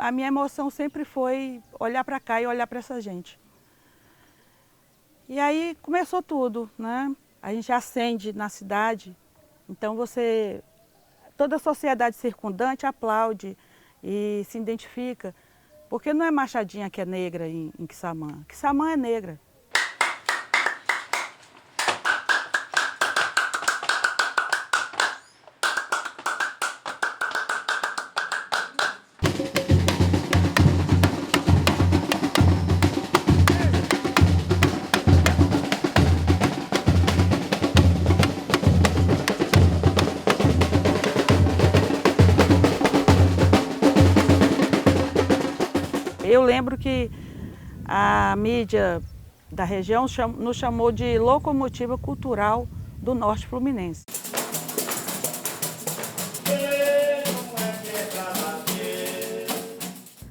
a minha emoção sempre foi olhar para cá e olhar para essa gente. E aí começou tudo, né? A gente acende na cidade, então toda a sociedade circundante aplaude e se identifica, porque não é Machadinha que é negra em Quissamã. Quissamã é negra. Eu lembro que a mídia da região nos chamou de locomotiva cultural do Norte Fluminense.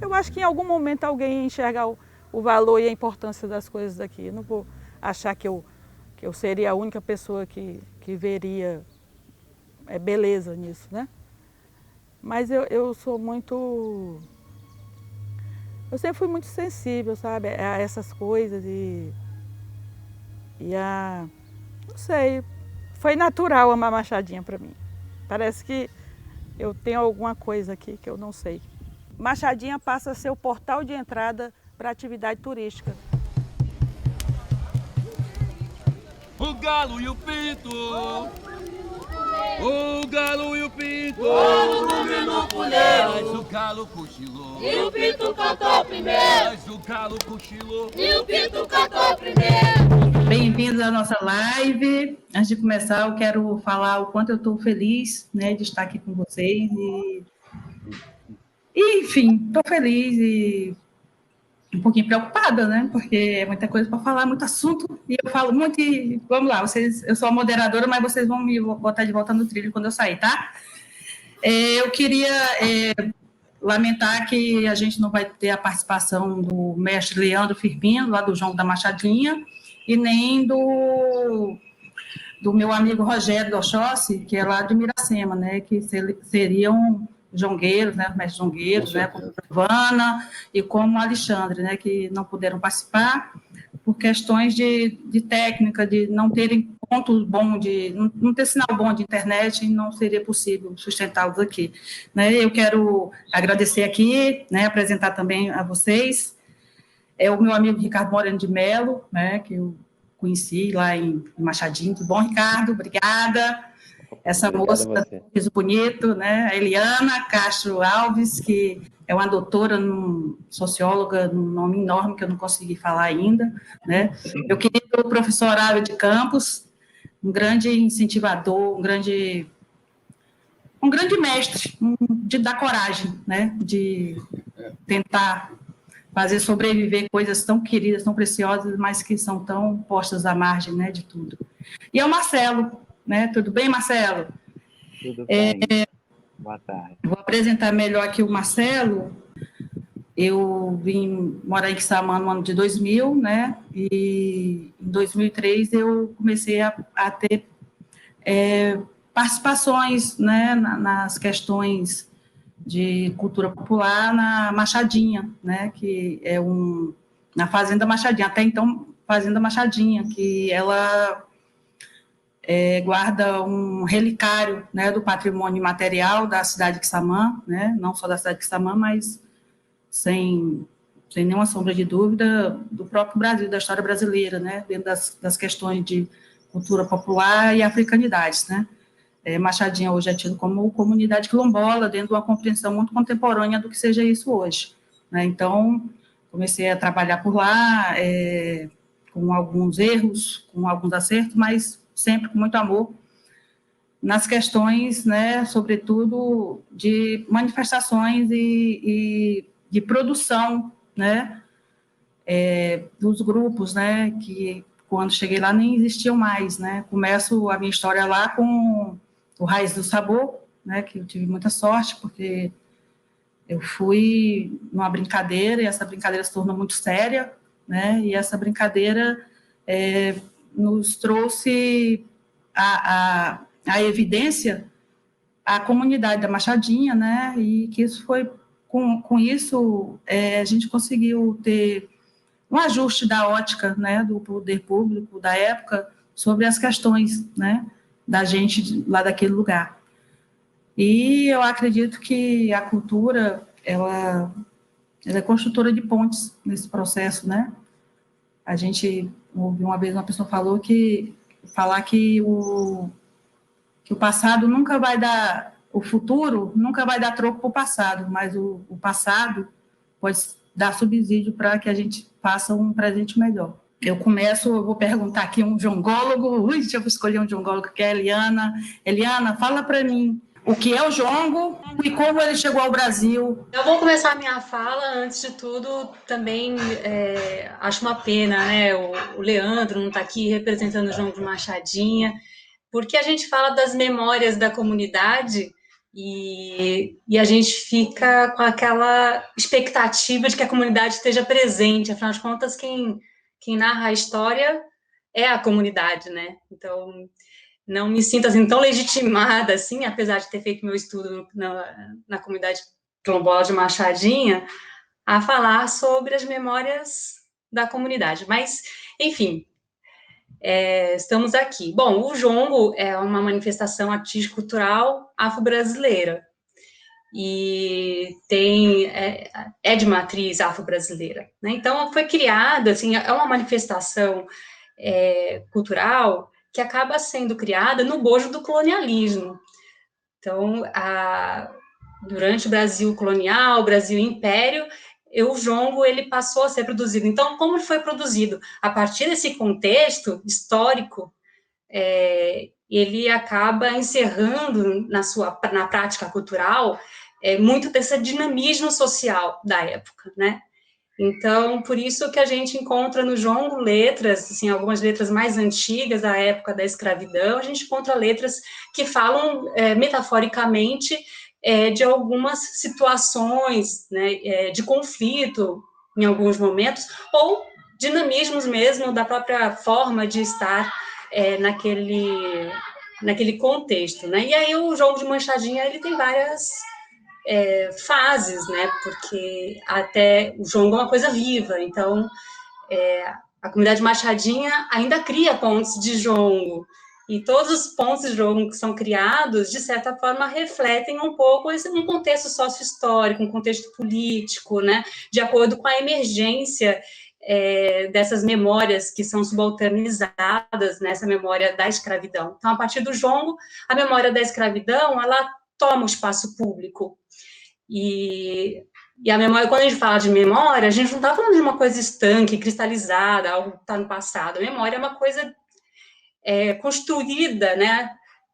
Eu acho que em algum momento alguém enxerga o valor e a importância das coisas aqui. Eu não vou achar que eu seria a única pessoa que veria beleza nisso, né? Mas eu sou muito... Eu sempre fui muito sensível, sabe, a essas coisas não sei, foi natural amar Machadinha para mim. Parece que eu tenho alguma coisa aqui que eu não sei. Machadinha passa a ser o portal de entrada para a atividade turística. O galo e o pinto! O galo e o pinto! Vamos dormir no puleiro! Mas o galo cochilou! E o pinto cantou primeiro! Mas o galo cochilou! E o pinto cantou primeiro! Bem-vindos à nossa live. Antes de começar, eu quero falar o quanto eu estou feliz, né, de estar aqui com vocês. Enfim, estou feliz e um pouquinho preocupada, né? Porque é muita coisa para falar, muito assunto, e eu falo muito e vamos lá, eu sou a moderadora, mas vocês vão me botar de volta no trilho quando eu sair, tá? Eu queria lamentar que a gente não vai ter a participação do mestre Leandro Firmino, lá do João da Machadinha, e nem do meu amigo Rogério Doxossi, que é lá de Miracema, né? Que seriam jongueiros, né, mestres jongueiros, né, como Giovana e como Alexandre, né, que não puderam participar por questões de técnica, de não terem ponto bom, de não ter sinal bom de internet, e não seria possível sustentá-los aqui. Né? Eu quero agradecer aqui, né, apresentar também a vocês, o meu amigo Ricardo Moreno de Mello, né, que eu conheci lá em Machadinho. Tudo bom, Ricardo? Obrigada. Essa moça, piso bonito, né? A Eliana Castro Alves, que é uma doutora, socióloga, num nome enorme que eu não consegui falar ainda, né? Meu querido professor Ávio de Campos, um grande incentivador, um grande mestre, de dar coragem, né? De tentar fazer sobreviver coisas tão queridas, tão preciosas, mas que são tão postas à margem, né, de tudo. E é o Marcelo, né? Tudo bem, Marcelo? Tudo bem. Boa tarde. Vou apresentar melhor aqui o Marcelo. Eu vim morar em Quissamã no ano de 2000, né? E em 2003 eu comecei a ter participações, né, nas questões de cultura popular na Machadinha, né? Que é na Fazenda Machadinha, até então Fazenda Machadinha, que ela guarda um relicário, né, do patrimônio imaterial da cidade de Quissamã, né, não só da cidade de Quissamã, mas sem nenhuma sombra de dúvida, do próprio Brasil, da história brasileira, né, dentro das questões de cultura popular e africanidades, né. Machadinha hoje é tido como comunidade quilombola, dentro de uma compreensão muito contemporânea do que seja isso hoje, né. Então, comecei a trabalhar por lá, com alguns erros, com alguns acertos, mas sempre com muito amor, nas questões, né, sobretudo, de manifestações e de produção, né, dos grupos, né, que quando cheguei lá nem existiam mais, né. Começo a minha história lá com o Raiz do Sabor, né, que eu tive muita sorte, porque eu fui numa brincadeira, e essa brincadeira se tornou muito séria, né, e essa brincadeira nos trouxe a evidência, a comunidade da Machadinha, né, e que isso foi com isso, a gente conseguiu ter um ajuste da ótica, né, do poder público da época sobre as questões, né, da gente lá daquele lugar. E eu acredito que a cultura, ela é construtora de pontes nesse processo, né? A gente ouviu uma vez uma pessoa falar que o passado nunca vai dar, o futuro nunca vai dar troco para o passado, mas o passado pode dar subsídio para que a gente faça um presente melhor. Eu vou perguntar aqui um jongólogo, deixa eu escolher um jongólogo, que é a Eliana. Eliana, fala para mim o que é o jongo e como ele chegou ao Brasil. Eu vou começar a minha fala, antes de tudo, também acho uma pena, né, o Leandro não está aqui representando o Jongo de Machadinha, porque a gente fala das memórias da comunidade e a gente fica com aquela expectativa de que a comunidade esteja presente. Afinal de contas, quem narra a história é a comunidade, né? Então, não me sinto assim tão legitimada, assim, apesar de ter feito meu estudo na comunidade quilombola de Machadinha, a falar sobre as memórias da comunidade. Mas, enfim, estamos aqui. Bom, o jongo é uma manifestação artístico-cultural afro-brasileira e é de matriz afro-brasileira, né? Então, foi criada, assim, é uma manifestação cultural que acaba sendo criada no bojo do colonialismo. Então, durante o Brasil colonial, o Brasil império, o jongo ele passou a ser produzido. Então, como ele foi produzido? A partir desse contexto histórico, ele acaba encerrando na prática cultural muito desse dinamismo social da época, né? Então, por isso que a gente encontra no jongo letras, assim, algumas letras mais antigas da época da escravidão, a gente encontra letras que falam metaforicamente de algumas situações, né, de conflito em alguns momentos, ou dinamismos mesmo da própria forma de estar naquele contexto, né? E aí o jongo de Machadinha, ele tem várias fases, né? Porque até o jongo é uma coisa viva, então a comunidade Machadinha ainda cria pontes de jongo, e todos os pontos de jongo que são criados, de certa forma, refletem um pouco um contexto sócio-histórico, um contexto político, né? De acordo com a emergência dessas memórias que são subalternizadas nessa memória da escravidão. Então, a partir do jongo, a memória da escravidão, ela toma o espaço público. E a memória, quando a gente fala de memória, a gente não está falando de uma coisa estanque, cristalizada, algo que está no passado. A memória é uma coisa construída, né,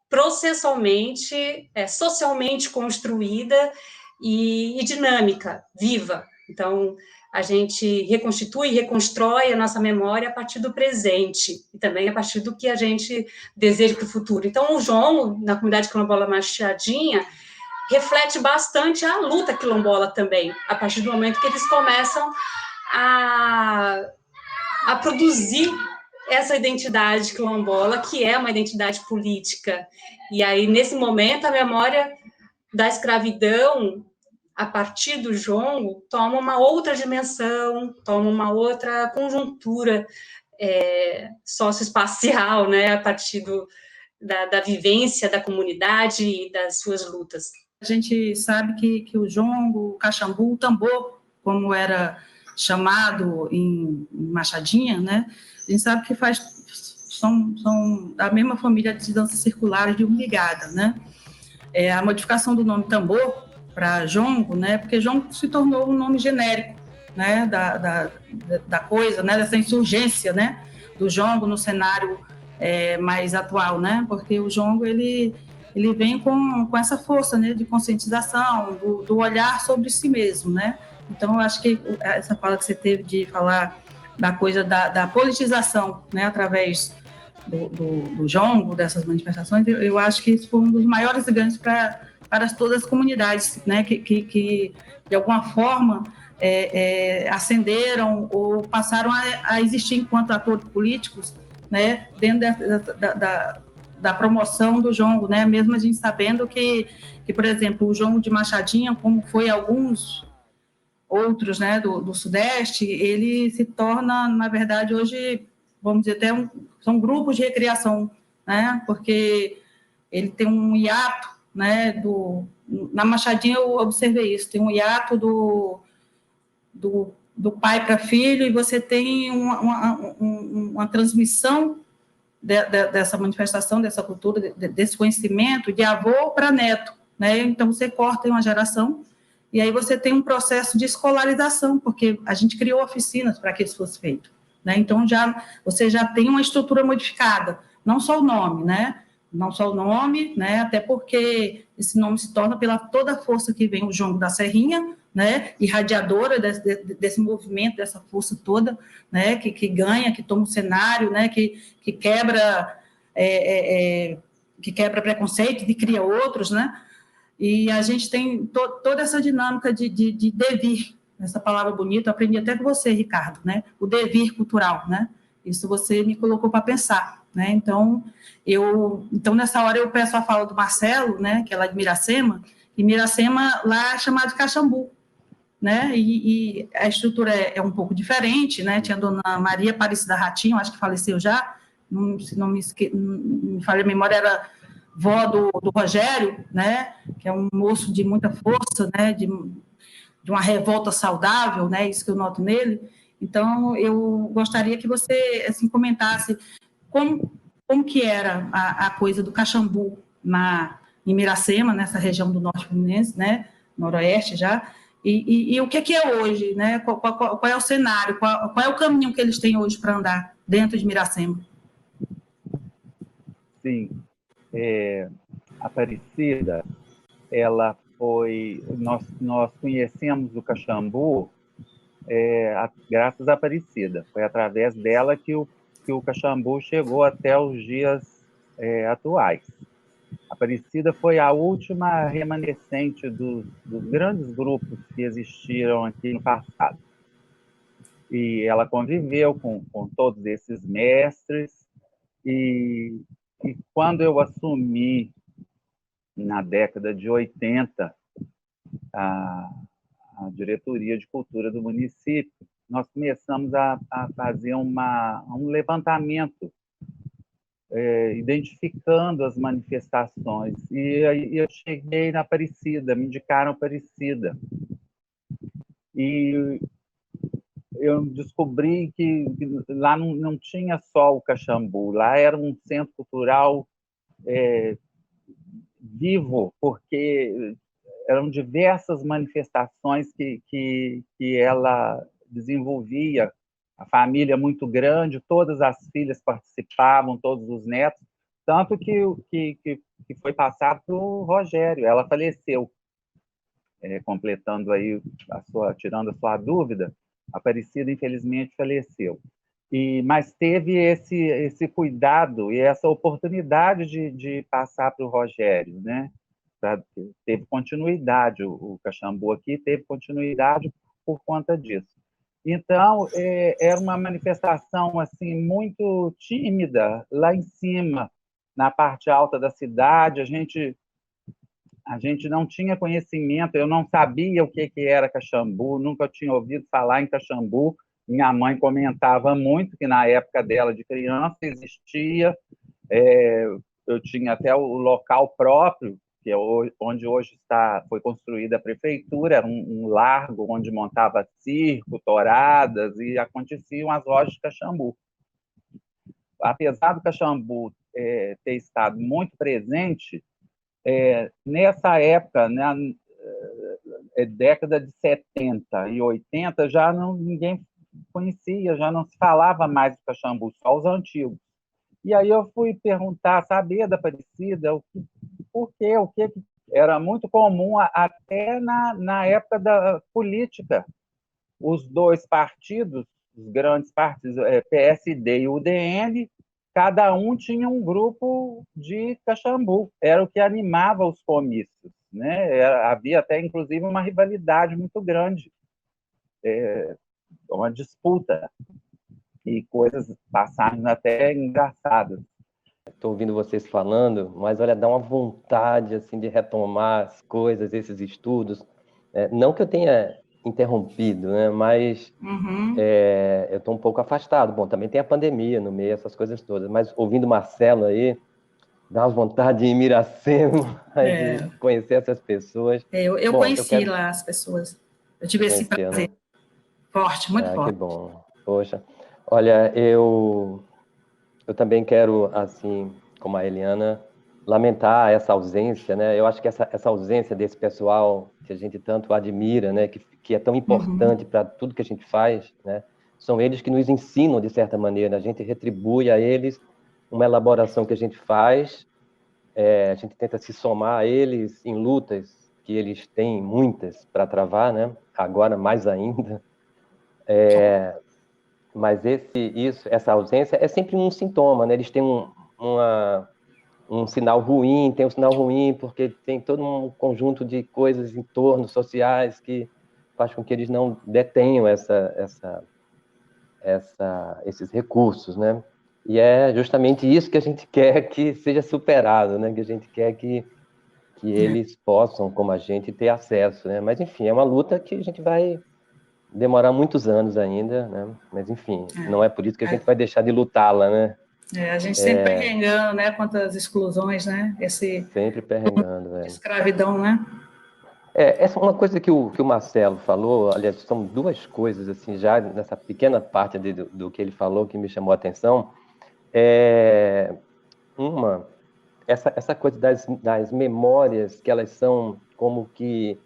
processualmente, socialmente construída e dinâmica, viva. Então, a gente reconstitui e reconstrói a nossa memória a partir do presente e também a partir do que a gente deseja para o futuro. Então, o jongo, na comunidade quilombola Machadinha, reflete bastante a luta quilombola também, a partir do momento que eles começam a produzir essa identidade quilombola, que é uma identidade política. E aí, nesse momento, a memória da escravidão, a partir do jongo, toma uma outra dimensão, toma uma outra conjuntura socioespacial, né, a partir da vivência da comunidade e das suas lutas. A gente sabe que o jongo, o caxambu, o tambor, como era chamado em Machadinha, né, a gente sabe que são da mesma família de danças circulares de umbigada, né? A modificação do nome tambor para jongo, né? Porque jongo se tornou um nome genérico, né? Da coisa, né? Dessa insurgência, né? Do jongo no cenário mais atual, né? Porque o jongo ele vem com essa força, né? De conscientização, do olhar sobre si mesmo, né? Então, eu acho que essa fala que você teve de falar da coisa da politização, né? Através do jongo, dessas manifestações, eu acho que isso foi um dos maiores ganhos para todas as comunidades, né, que de alguma forma ascenderam ou passaram a existir enquanto atores políticos, né, dentro da promoção do jongo, né, mesmo a gente sabendo que, por exemplo, o jongo de Machadinha, como foi alguns outros, né, do Sudeste, ele se torna, na verdade, hoje, vamos dizer, até são grupos de recreação, né, porque ele tem um hiato, né, na Machadinha eu observei isso, tem um hiato do pai para filho, e você tem uma transmissão dessa manifestação, dessa cultura, desse conhecimento, de avô para neto, né? Então, você corta em uma geração, e aí você tem um processo de escolarização, porque a gente criou oficinas para que isso fosse feito, né? Então, você já tem uma estrutura modificada, não só o nome, né? Não só o nome, né? Até porque esse nome se torna pela toda a força que vem o jongo da serrinha, né? Irradiadora desse movimento, dessa força toda, né? Que ganha, que toma o cenário, né? Que quebra que quebra preconceito, que cria outros, né? E a gente tem toda essa dinâmica de devir, essa palavra bonita, eu aprendi até com você, Ricardo, né? O devir cultural, né? Isso você me colocou para pensar, né? Então, nessa hora eu peço a fala do Marcelo, né? Que é lá de Miracema, e Miracema lá é chamado de Caxambu, né? E a estrutura é um pouco diferente, né? Tinha a dona Maria Aparecida Ratinho, acho que faleceu já, se não me falha a memória, era vó do Rogério, né? Que é um moço de muita força, né? De uma revolta saudável, né? Isso que eu noto nele. Então, eu gostaria que você assim, comentasse como que era a coisa do Caxambu em Miracema, nessa região do Norte Fluminense, né? Noroeste já, e o que é hoje, né? Qual é o cenário, qual é o caminho que eles têm hoje para andar dentro de Miracema? Sim. Aparecida, ela foi... Nós conhecemos o Caxambu graças à Aparecida. Foi através dela que o Caxambu chegou até os dias atuais. A Aparecida foi a última remanescente dos grandes grupos que existiram aqui no passado. E ela conviveu com todos esses mestres, e quando eu assumi, na década de 80, a diretoria de cultura do município, nós começamos a fazer um levantamento, identificando as manifestações. E aí eu cheguei na Aparecida, me indicaram Aparecida. E eu descobri que lá não tinha só o Caxambu, lá era um centro cultural vivo, porque eram diversas manifestações que ela desenvolvia, a família muito grande, todas as filhas participavam, todos os netos, tanto que foi passado para o Rogério. Ela faleceu, completando aí tirando a sua dúvida, a Aparecida infelizmente faleceu. Mas teve esse cuidado e essa oportunidade de passar para o Rogério, né? Teve continuidade, o Caxambu aqui teve continuidade por conta disso. Então, era uma manifestação assim, muito tímida, lá em cima, na parte alta da cidade. A gente não tinha conhecimento, eu não sabia o que era Caxambu, nunca tinha ouvido falar em Caxambu. Minha mãe comentava muito que na época dela de criança existia, eu tinha até o local próprio, que é onde hoje foi construída a prefeitura, era um largo onde montava circo, touradas, e aconteciam as lojas de Caxambu. Apesar do Caxambu ter estado muito presente, nessa época, né, década de 70 e 80, já ninguém conhecia, já não se falava mais do Caxambu, só os antigos. E aí eu fui perguntar, saber da Aparecida, por quê? O que era muito comum até na época da política. Os dois partidos, os grandes partidos, PSD e UDN, cada um tinha um grupo de Caxambu. Era o que animava os comícios, né? Havia até, inclusive, uma rivalidade muito grande, uma disputa, e coisas passaram até engraçadas. Estou ouvindo vocês falando, mas olha, dá uma vontade assim de retomar as coisas, esses estudos. Não que eu tenha interrompido, né? Mas eu estou um pouco afastado. Bom, também tem a pandemia no meio, essas coisas todas. Mas ouvindo o Marcelo aí, dá uma vontade de ir em Iracema, de conhecer essas pessoas. Eu Bom, conheci lá as pessoas. Eu tive esse prazer. Né? Forte, muito forte. Que bom. Poxa, olha, eu também quero, assim, como a Eliana, lamentar essa ausência, né? Eu acho que essa ausência desse pessoal que a gente tanto admira, né? Que é tão importante para tudo que a gente faz, né? São eles que nos ensinam, de certa maneira. A gente retribui a eles uma elaboração que a gente faz, a gente tenta se somar a eles em lutas que eles têm muitas para travar, né? Agora mais ainda. Mas essa ausência é sempre um sintoma, né? Eles têm um sinal ruim, tem um sinal ruim porque tem todo um conjunto de coisas em torno, sociais, que faz com que eles não detenham esses recursos, né? E é justamente isso que a gente quer que seja superado, né? Que a gente quer que eles possam, como a gente, ter acesso, né? Mas, enfim, é uma luta que a gente vai demorar muitos anos ainda, né? Mas, enfim, não é por isso que a gente vai deixar de lutá-la, né? A gente sempre perrengando, né? Quantas exclusões, né? Sempre perrengando, escravidão, né? Essa é uma coisa que o Marcelo falou, aliás, são duas coisas, assim, já nessa pequena parte do que ele falou que me chamou a atenção. Essa coisa das memórias, que elas são como que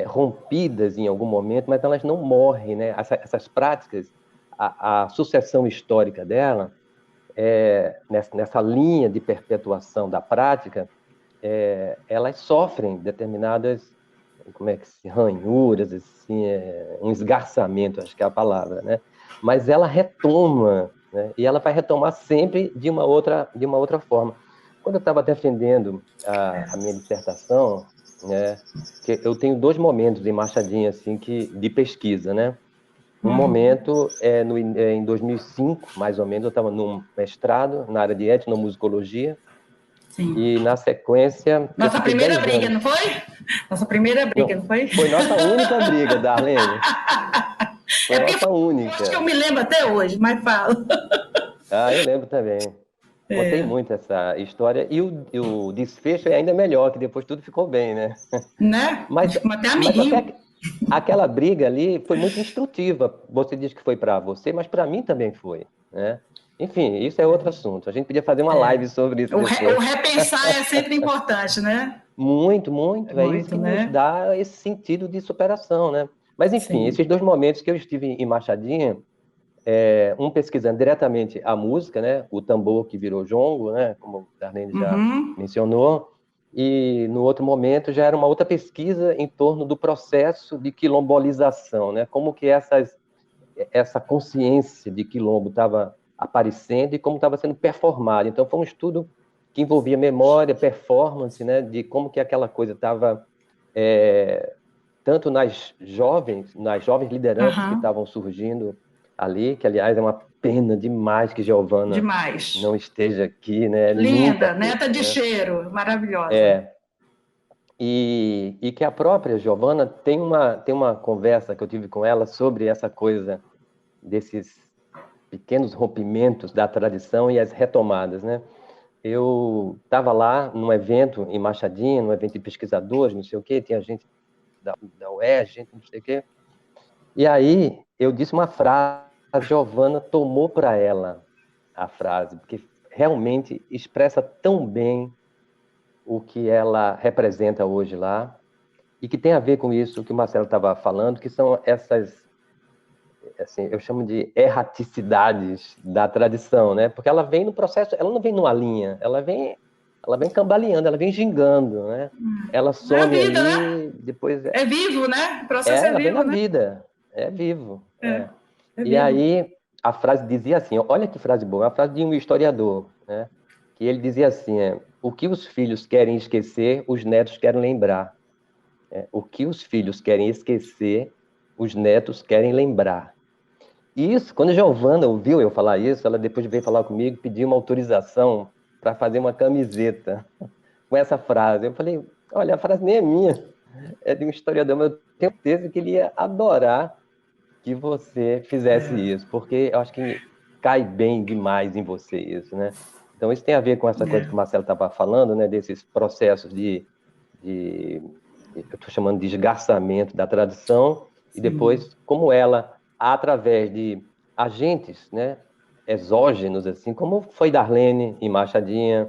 rompidas em algum momento, mas elas não morrem, né? Essas práticas, a sucessão histórica dela, nessa linha de perpetuação da prática, elas sofrem determinadas, como é que se ranhuras, assim, um esgarçamento, acho que é a palavra, né? Mas ela retoma, né? E ela vai retomar sempre de uma outra forma. Quando eu estava defendendo a minha dissertação, né, que eu tenho 2 momentos em Machadinho assim de pesquisa, né? Um momento em 2005, mais ou menos, eu estava num mestrado na área de etnomusicologia. Sim. E na sequência... Nossa primeira briga, não foi? Nossa primeira briga, não foi? Foi nossa única briga, Darlene. Foi nossa única. Acho que eu me lembro até hoje, mas falo. Eu lembro também. Contei muito essa história. E o desfecho é ainda melhor, que depois tudo ficou bem, né? Né? Mas até aquela briga ali foi muito instrutiva. Você diz que foi para você, mas para mim também foi, né? Enfim, isso é outro assunto. A gente podia fazer uma live sobre isso. O repensar é sempre importante, né? Muito, muito. É isso que nos dá esse sentido de superação, né? Mas, enfim, esses 2 momentos que eu estive em Machadinha, um pesquisando diretamente a música, né? O tambor que virou jongo, né? Como o Darlene já mencionou. E, no outro momento, já era uma outra pesquisa em torno do processo de quilombolização, né? Como que essa consciência de quilombo estava aparecendo e como estava sendo performado. Então, foi um estudo que envolvia memória, performance, né, de como que aquela coisa estava tanto nas jovens lideranças que estavam surgindo ali, que, aliás, é uma pena demais que Giovana não esteja aqui, né? Linda, neta de cheiro, maravilhosa. E que a própria Giovana tem uma conversa que eu tive com ela sobre essa coisa desses pequenos rompimentos da tradição e as retomadas, né? Eu estava lá num evento em Machadinha, num evento de pesquisadores, não sei o quê, tinha gente da UERJ, gente não sei o quê. E aí eu disse uma frase, a Giovana tomou para ela a frase, porque realmente expressa tão bem o que ela representa hoje lá, e que tem a ver com isso que o Marcelo estava falando, que são essas, assim, eu chamo de erraticidades da tradição, né? Porque ela vem no processo, ela não vem numa linha, ela vem cambaleando, ela vem gingando, né? Ela some vida, ali, né? depois... É vivo, né? O processo é vivo, vem na né? vida, é vivo. É e vivo. aí, a frase dizia assim, olha que frase boa, é uma frase de um historiador, né? Que ele dizia assim, o que os filhos querem esquecer, os netos querem lembrar. O que os filhos querem esquecer, os netos querem lembrar. E isso, quando a Giovana ouviu eu falar isso, ela depois veio falar comigo, pediu uma autorização para fazer uma camiseta com essa frase. Eu falei, olha, a frase nem é minha. é de um historiador, mas eu tenho certeza que ele ia adorar que você fizesse isso, porque eu acho que cai bem demais em você isso, né? Então, isso tem a ver com essa coisa que o Marcelo estava falando, né? Desses processos eu estou chamando de esgarçamento da tradição, e depois como ela, através de agentes, né, exógenos, assim, como foi Darlene e Machadinha,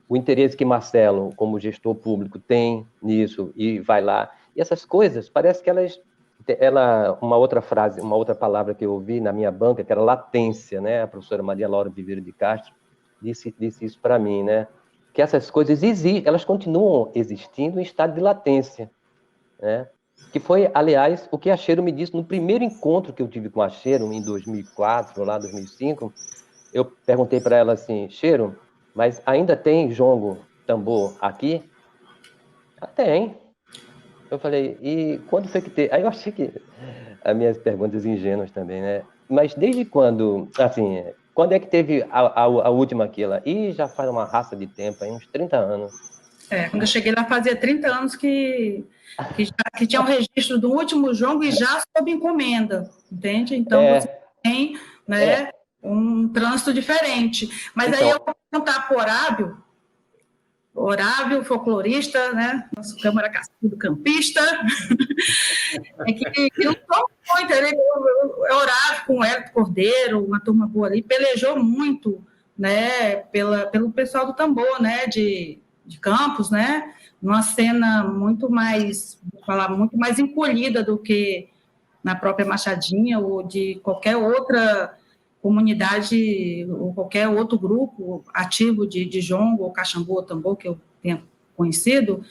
o interesse que Marcelo, como gestor público, tem nisso, e vai lá. E essas coisas, parece que uma outra frase, uma outra palavra que eu ouvi na minha banca, que era latência, né? A professora Maria Laura Viveiro de Castro disse isso para mim, né? Que essas coisas elas continuam existindo em estado de latência, né? Que foi, aliás, o que a Cheiro me disse no primeiro encontro que eu tive com a Cheiro, em 2004, lá 2005. Eu perguntei para ela assim: Cheiro, mas ainda tem jongo, tambor aqui? Ah, tem. Eu falei: e quando foi que teve? Aí eu achei que as minhas perguntas ingênuas também, né? Mas desde quando, assim, quando é que teve a última aqui? E já faz uma raça de tempo, aí, uns 30 anos. Quando eu cheguei lá, fazia 30 anos que tinha um registro do último jongo e já sob encomenda, entende? Então, você tem, né, um trânsito diferente. Mas então, aí eu vou contar para o Horácio, folclorista, né, nosso Câmara Cascudo campista, que lutou muito, ele Horácio com o Hélio Cordeiro, uma turma boa ali, pelejou muito, né, pelo pessoal do tambor, né, de Campos, né, numa cena muito mais, vou falar, muito mais encolhida do que na própria Machadinha ou de qualquer outra comunidade ou qualquer outro grupo ativo de jongo ou caxambu ou tambor que eu tenha conhecido.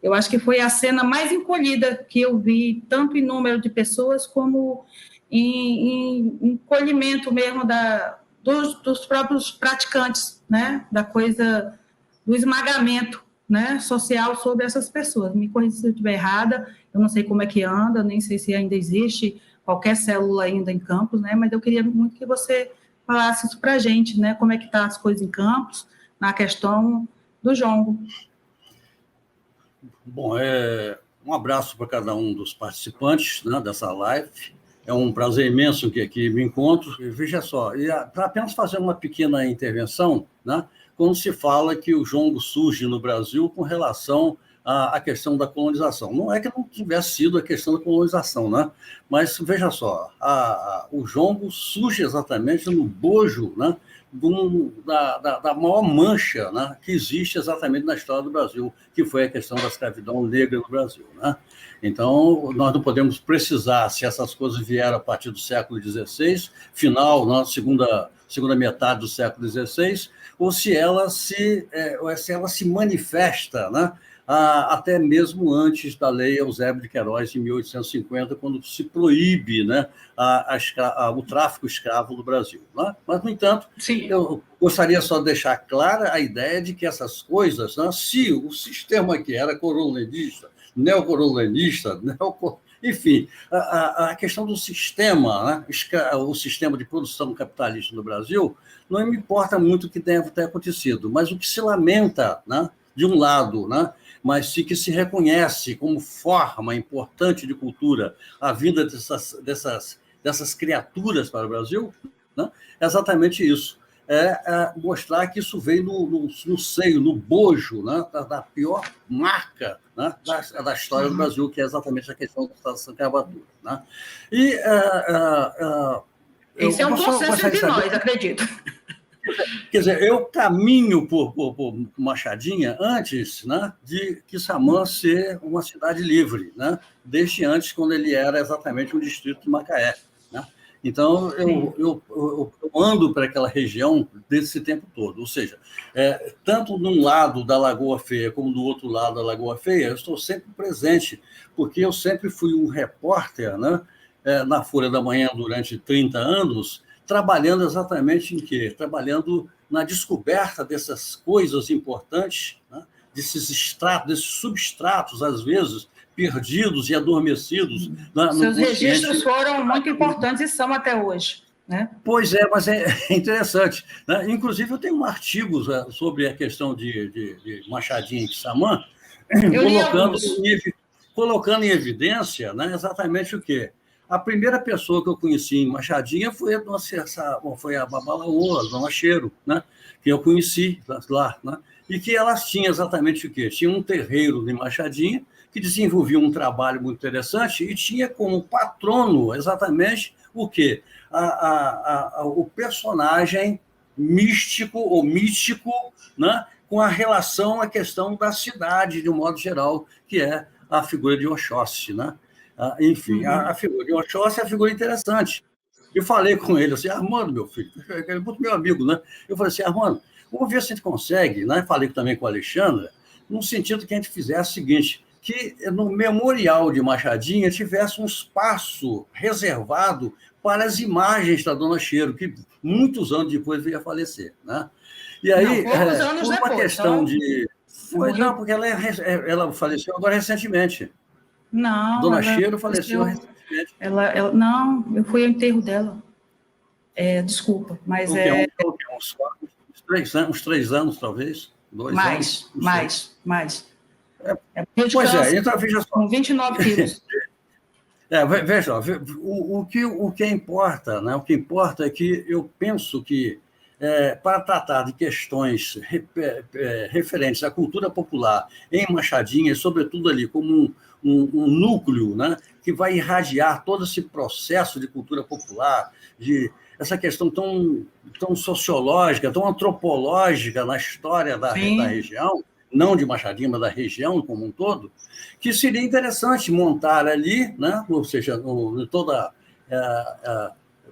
Eu acho que foi a cena mais encolhida que eu vi, tanto em número de pessoas como em encolhimento mesmo dos próprios praticantes, né, da coisa do esmagamento, né, social sobre essas pessoas. Me corrija se eu estiver errada, eu não sei como é que anda, nem sei se ainda existe qualquer célula ainda em Campos, né, mas eu queria muito que você falasse isso para a gente, né, como é que estão as coisas em Campos, na questão do jongo. Bom, um abraço para cada um dos participantes, né, dessa live. É um prazer imenso que aqui me encontro. E veja só, para apenas fazer uma pequena intervenção, né, quando se fala que o jongo surge no Brasil com relação à questão da colonização. Não é que não tivesse sido a questão da colonização, né? Mas, veja só, o jongo surge exatamente no bojo, né, da maior mancha, né, que existe exatamente na história do Brasil, que foi a questão da escravidão negra no Brasil, né? Então, nós não podemos precisar se essas coisas vieram a partir do século XVI, final, na segunda metade do século XVI, ou se ela se manifesta, né, até mesmo antes da lei Eusébio de Queiroz, em 1850, quando se proíbe, né, o tráfico escravo no Brasil, né? Mas, no entanto, sim, eu gostaria só de deixar clara a ideia de que essas coisas, né, se o sistema que era coronelistas, neocolonialista, enfim, a questão do sistema, né, o sistema de produção capitalista no Brasil, não me importa muito o que deve ter acontecido, mas o que se lamenta, né, de um lado, né, mas que se reconhece como forma importante de cultura a vinda dessas criaturas para o Brasil, né, é exatamente isso. Mostrar que isso veio no seio, no bojo, né, da pior marca, né, da história do Brasil, que é exatamente a questão da escravatura, né? E esse é um consenso entre nós, acredito. Quer dizer, eu caminho por Machadinha antes, né, de Quissamã ser uma cidade livre, né, desde antes, quando ele era exatamente um distrito de Macaé, né? Então, eu ando para aquela região desse tempo todo. Ou seja, tanto de um lado da Lagoa Feia como do outro lado da Lagoa Feia, eu estou sempre presente, porque eu sempre fui um repórter, né, na Folha da Manhã durante 30 anos, trabalhando exatamente em quê? Trabalhando na descoberta dessas coisas importantes, né, desses substratos, às vezes, perdidos e adormecidos. Seus registros foram muito importantes e são até hoje, né? Pois é, mas é interessante, né? Inclusive, eu tenho um artigo sobre a questão de Machadinha e Quissamã, colocando em evidência, né, exatamente o quê? A primeira pessoa que eu conheci em Machadinha foi a Babalaoa, a Dona Cheiro, né, que eu conheci lá, né, e que elas tinham exatamente o quê? Tinha um terreiro de Machadinha que desenvolvia um trabalho muito interessante e tinha como patrono exatamente o quê? O personagem místico ou mítico, né, com a relação à questão da cidade, de um modo geral, que é a figura de Oxóssi, né? Enfim, a figura de Oxóssi é uma figura interessante. Eu falei com ele assim, Armando, meu filho, ele é muito meu amigo, né? Eu falei assim, Armando, vamos ver se a gente consegue, né? Falei também com a Alexandra, no sentido que a gente fizesse o seguinte, que no memorial de Machadinha tivesse um espaço reservado para as imagens da Dona Cheiro, que muitos anos depois veio a falecer, né? E aí, por uma questão de... Não, porque ela faleceu agora recentemente. Não, Dona Cheiro faleceu recentemente. Não, eu fui ao enterro dela. Desculpa, mas uns 3 anos, talvez. 2 anos. Mais. Pois é, então veja só. Com 29 quilos. Veja só, o que importa, né? O que importa é que eu penso que para tratar de questões referentes à cultura popular em Machadinha, sobretudo ali como um núcleo, né, que vai irradiar todo esse processo de cultura popular, de essa questão tão sociológica, tão antropológica na história da região, não de Machadinha, mas da região como um todo, que seria interessante montar ali, né, ou seja,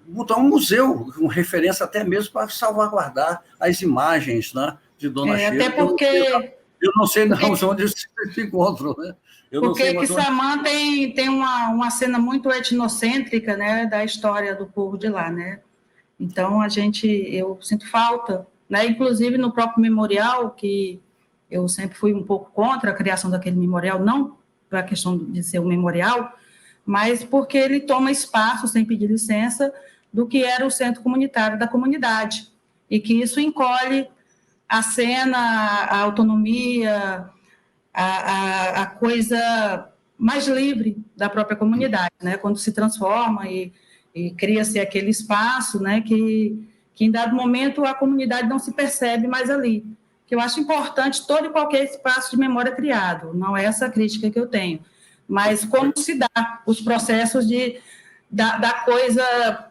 botar um museu, com referência até mesmo para salvaguardar as imagens, né, de Dona Cheiro. Até porque... Eu não sei onde se encontram, né? Porque Quissamã tem uma cena muito etnocêntrica, né, da história do povo de lá, né? Então, eu sinto falta, né? Inclusive no próprio memorial, que eu sempre fui um pouco contra a criação daquele memorial, não para a questão de ser um memorial, mas porque ele toma espaço, sem pedir licença, do que era o centro comunitário da comunidade, e que isso encolhe a cena, a autonomia, a coisa mais livre da própria comunidade, né? Quando se transforma e cria-se aquele espaço, né? Que em dado momento a comunidade não se percebe mais ali. Que eu acho importante todo e qualquer espaço de memória criado, não é essa a crítica que eu tenho, mas como se dá os processos da coisa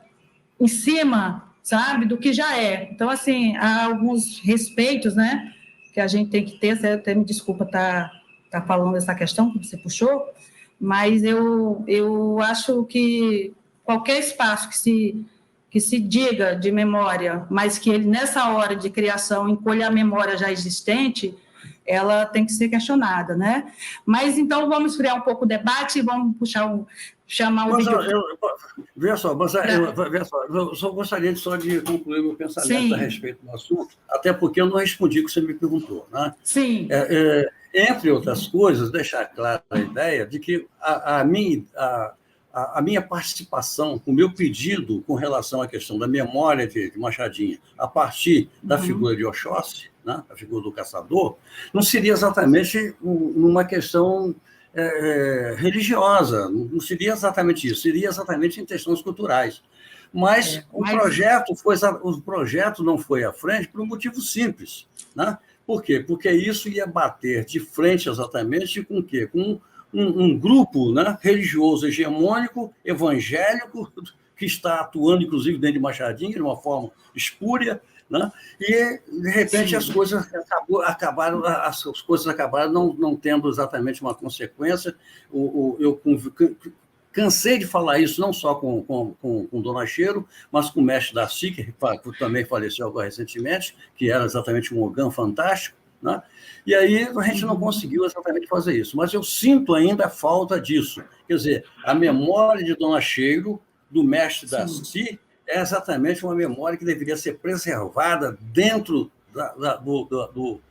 em cima, sabe, do que já é. Então, assim, há alguns respeitos, né, que a gente tem que ter, você até me desculpa tá falando essa questão que você puxou, mas eu acho que qualquer espaço que se diga de memória, mas que ele, nessa hora de criação, encolha a memória já existente, ela tem que ser questionada, né? Mas, então, vamos esfriar um pouco o debate e vamos chamar o vídeo... Veja só, eu só gostaria de concluir meu pensamento a respeito do assunto, até porque eu não respondi o que você me perguntou, né? Sim. Entre outras coisas, deixar clara a ideia de que a minha participação, o meu pedido com relação à questão da memória de Machadinha, a partir da figura de Oxóssi, né, a figura do caçador, não seria exatamente uma questão religiosa, não seria exatamente isso, seria exatamente em questões culturais. Mas o projeto não foi à frente por um motivo simples, né? Por quê? Porque isso ia bater de frente exatamente com o quê? Com um grupo, né, religioso hegemônico, evangélico, que está atuando, inclusive, dentro de Machadinha, de uma forma espúria, né? E, de repente, as coisas acabaram não tendo exatamente uma consequência. Eu cansei de falar isso não só com Dona Cheiro, mas com o mestre Darcy, que também faleceu agora recentemente, que era exatamente um ogã fantástico, né? E aí a gente não conseguiu exatamente fazer isso. Mas eu sinto ainda a falta disso. Quer dizer, a memória de Dona Cheiro, do mestre Darcy, é exatamente uma memória que deveria ser preservada dentro do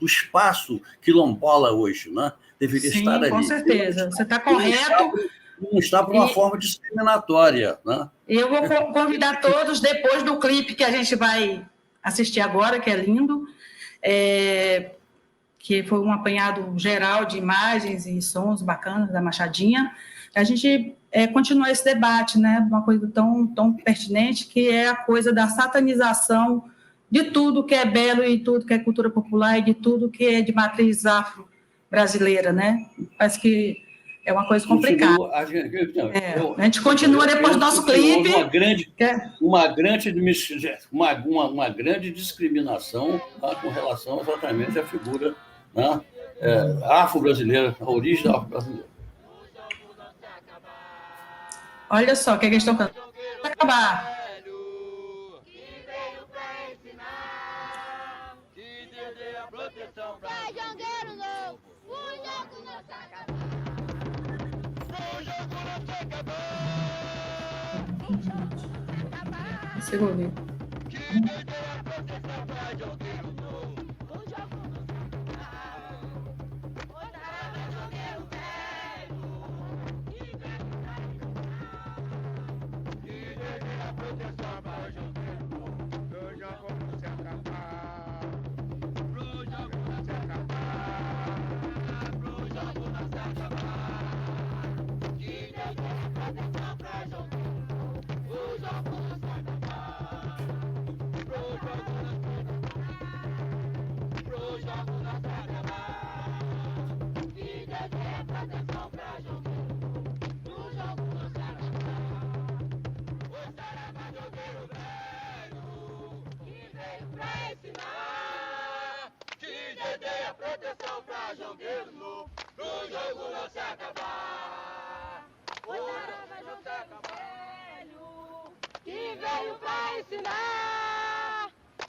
espaço quilombola hoje, né? Deveria estar ali. Com certeza. Você está correto. Não está por uma forma discriminatória, né? Eu vou convidar todos, depois do clipe que a gente vai assistir agora, que é lindo, que foi um apanhado geral de imagens e sons bacanas da Machadinha, a gente continua esse debate, né? Uma coisa tão pertinente, que é a coisa da satanização de tudo que é belo e tudo que é cultura popular e de tudo que é de matriz afro-brasileira, né? Parece que é uma coisa complicada. A gente continua depois do nosso clipe. Uma grande discriminação, tá, com relação exatamente à figura, né, afro-brasileira, a origem da afro-brasileira. Olha só, o que eles estão cantando. Vai acabar. Segura.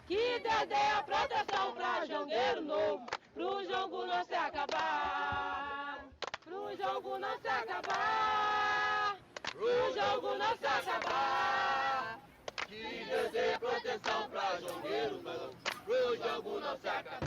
Que Dedé a proteção pra Jangueiro Novo, pro jogo não se acabar, pro jogo não se acabar, pro jogo não se acabar. Que Dedé a proteção pra Jangueiro Novo, pro jogo não se acabar.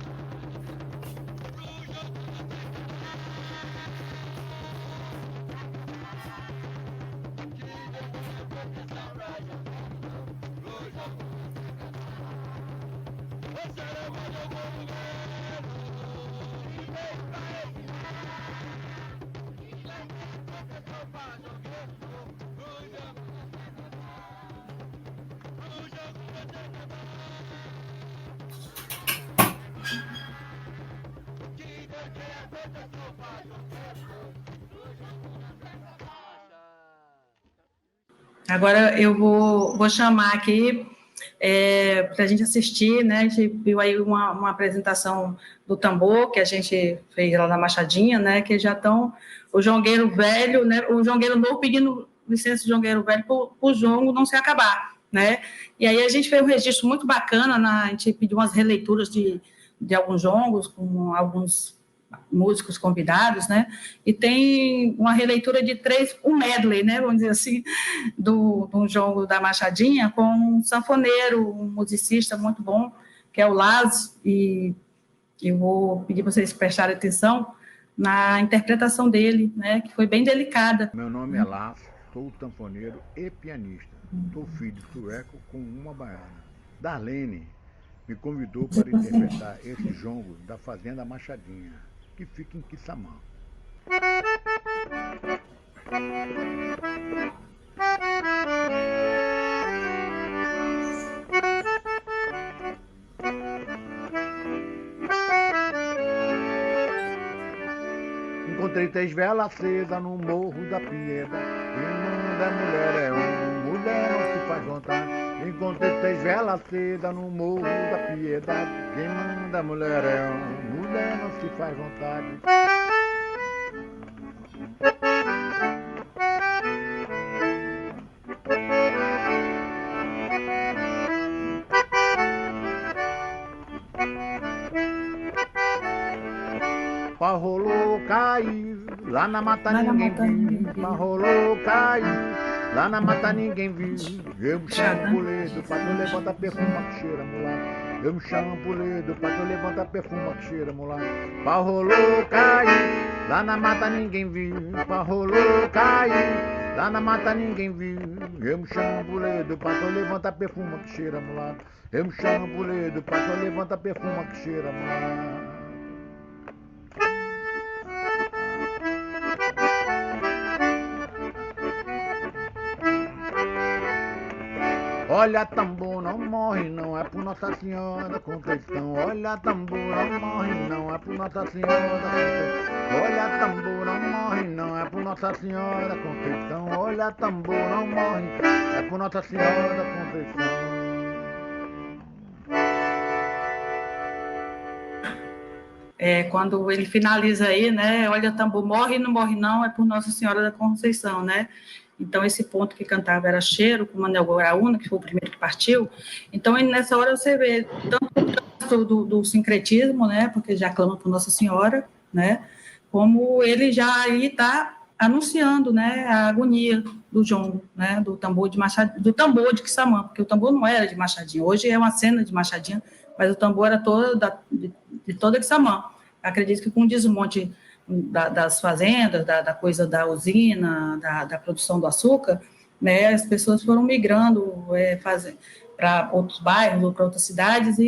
Agora eu vou chamar aqui para a gente assistir, né? A gente viu aí uma apresentação do tambor que a gente fez lá na Machadinha, né? Que já estão o jongueiro velho, né? O jongueiro novo pedindo licença do jongueiro velho para o jongo não se acabar, né? E aí a gente fez um registro muito bacana, a gente pediu umas releituras de alguns jongos com alguns músicos convidados, né? E tem uma releitura de um medley, né? Vamos dizer assim, do jongo da Machadinha com um sanfoneiro, um musicista muito bom, que é o Laz, e eu vou pedir para vocês prestarem atenção na interpretação dele, né? Que foi bem delicada. Meu nome é Laz, sou sanfoneiro e pianista. Sou filho de sueco com uma baiana. Darlene me convidou para interpretar esse jongo da Fazenda Machadinha, que fica em Quissamã. Encontrei 3 velas acesas no Morro da Piedade. Quem manda mulher é um, mulher não se faz vontade. Encontrei 3 velas acesas no Morro da Piedade. Quem manda mulher é um, mulher não se faz vontade. Pá rolou, caiu, lá na mata ninguém viu. Pá rolou, caiu, lá na mata ninguém viu. Eu me chamo Puledo, pra tu levanta perfuma que cheira mulher. Eu me chamo Puledo, pra tu levanta perfuma que cheira mulher. Pá rolou, caiu, lá na mata ninguém viu. Pá rolou, caiu, lá na mata ninguém viu. Eu me chamo Puledo, pra tu levanta perfuma que cheira mulher. Eu me chamo Puledo, pra tu levanta perfuma que cheira mulher. Olha, tambor não morre, não é por Nossa Senhora da Conceição. Olha, tambor não morre, não é por Nossa Senhora da Conceição. Olha, tambor não morre, não é por Nossa Senhora da Conceição. Olha, tambor não morre, é por Nossa Senhora da Conceição. Quando ele finaliza aí, né? Olha, tambor morre, não morre não, é por Nossa Senhora da Conceição, né? Então, esse ponto que cantava era Cheiro, com Manuel Goraúna, que foi o primeiro que partiu. Então, nessa hora você vê tanto do sincretismo, né? Porque já clama por Nossa Senhora, né? Como ele já aí está anunciando, né? A agonia do jongo, né? Do tambor de Machadinho, do tambor de Quissamã, porque o tambor não era de Machadinho. Hoje é uma cena de Machadinho, mas o tambor era de toda Quissamã. Acredito que com o desmonte das fazendas, da coisa da usina, da produção do açúcar, né, as pessoas foram migrando para outros bairros ou para outras cidades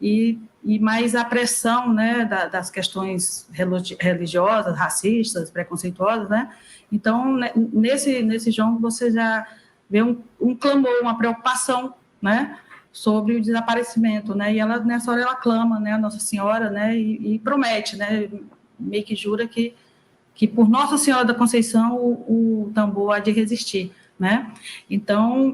e mais a pressão, né, das questões religiosas, racistas, preconceituosas, né? Então, nesse jongo você já vê um clamor, uma preocupação, né, sobre o desaparecimento, né? E ela nessa hora ela clama, né, a Nossa Senhora, né, e promete, né, meio que jura que por Nossa Senhora da Conceição o tambor há de resistir, né? Então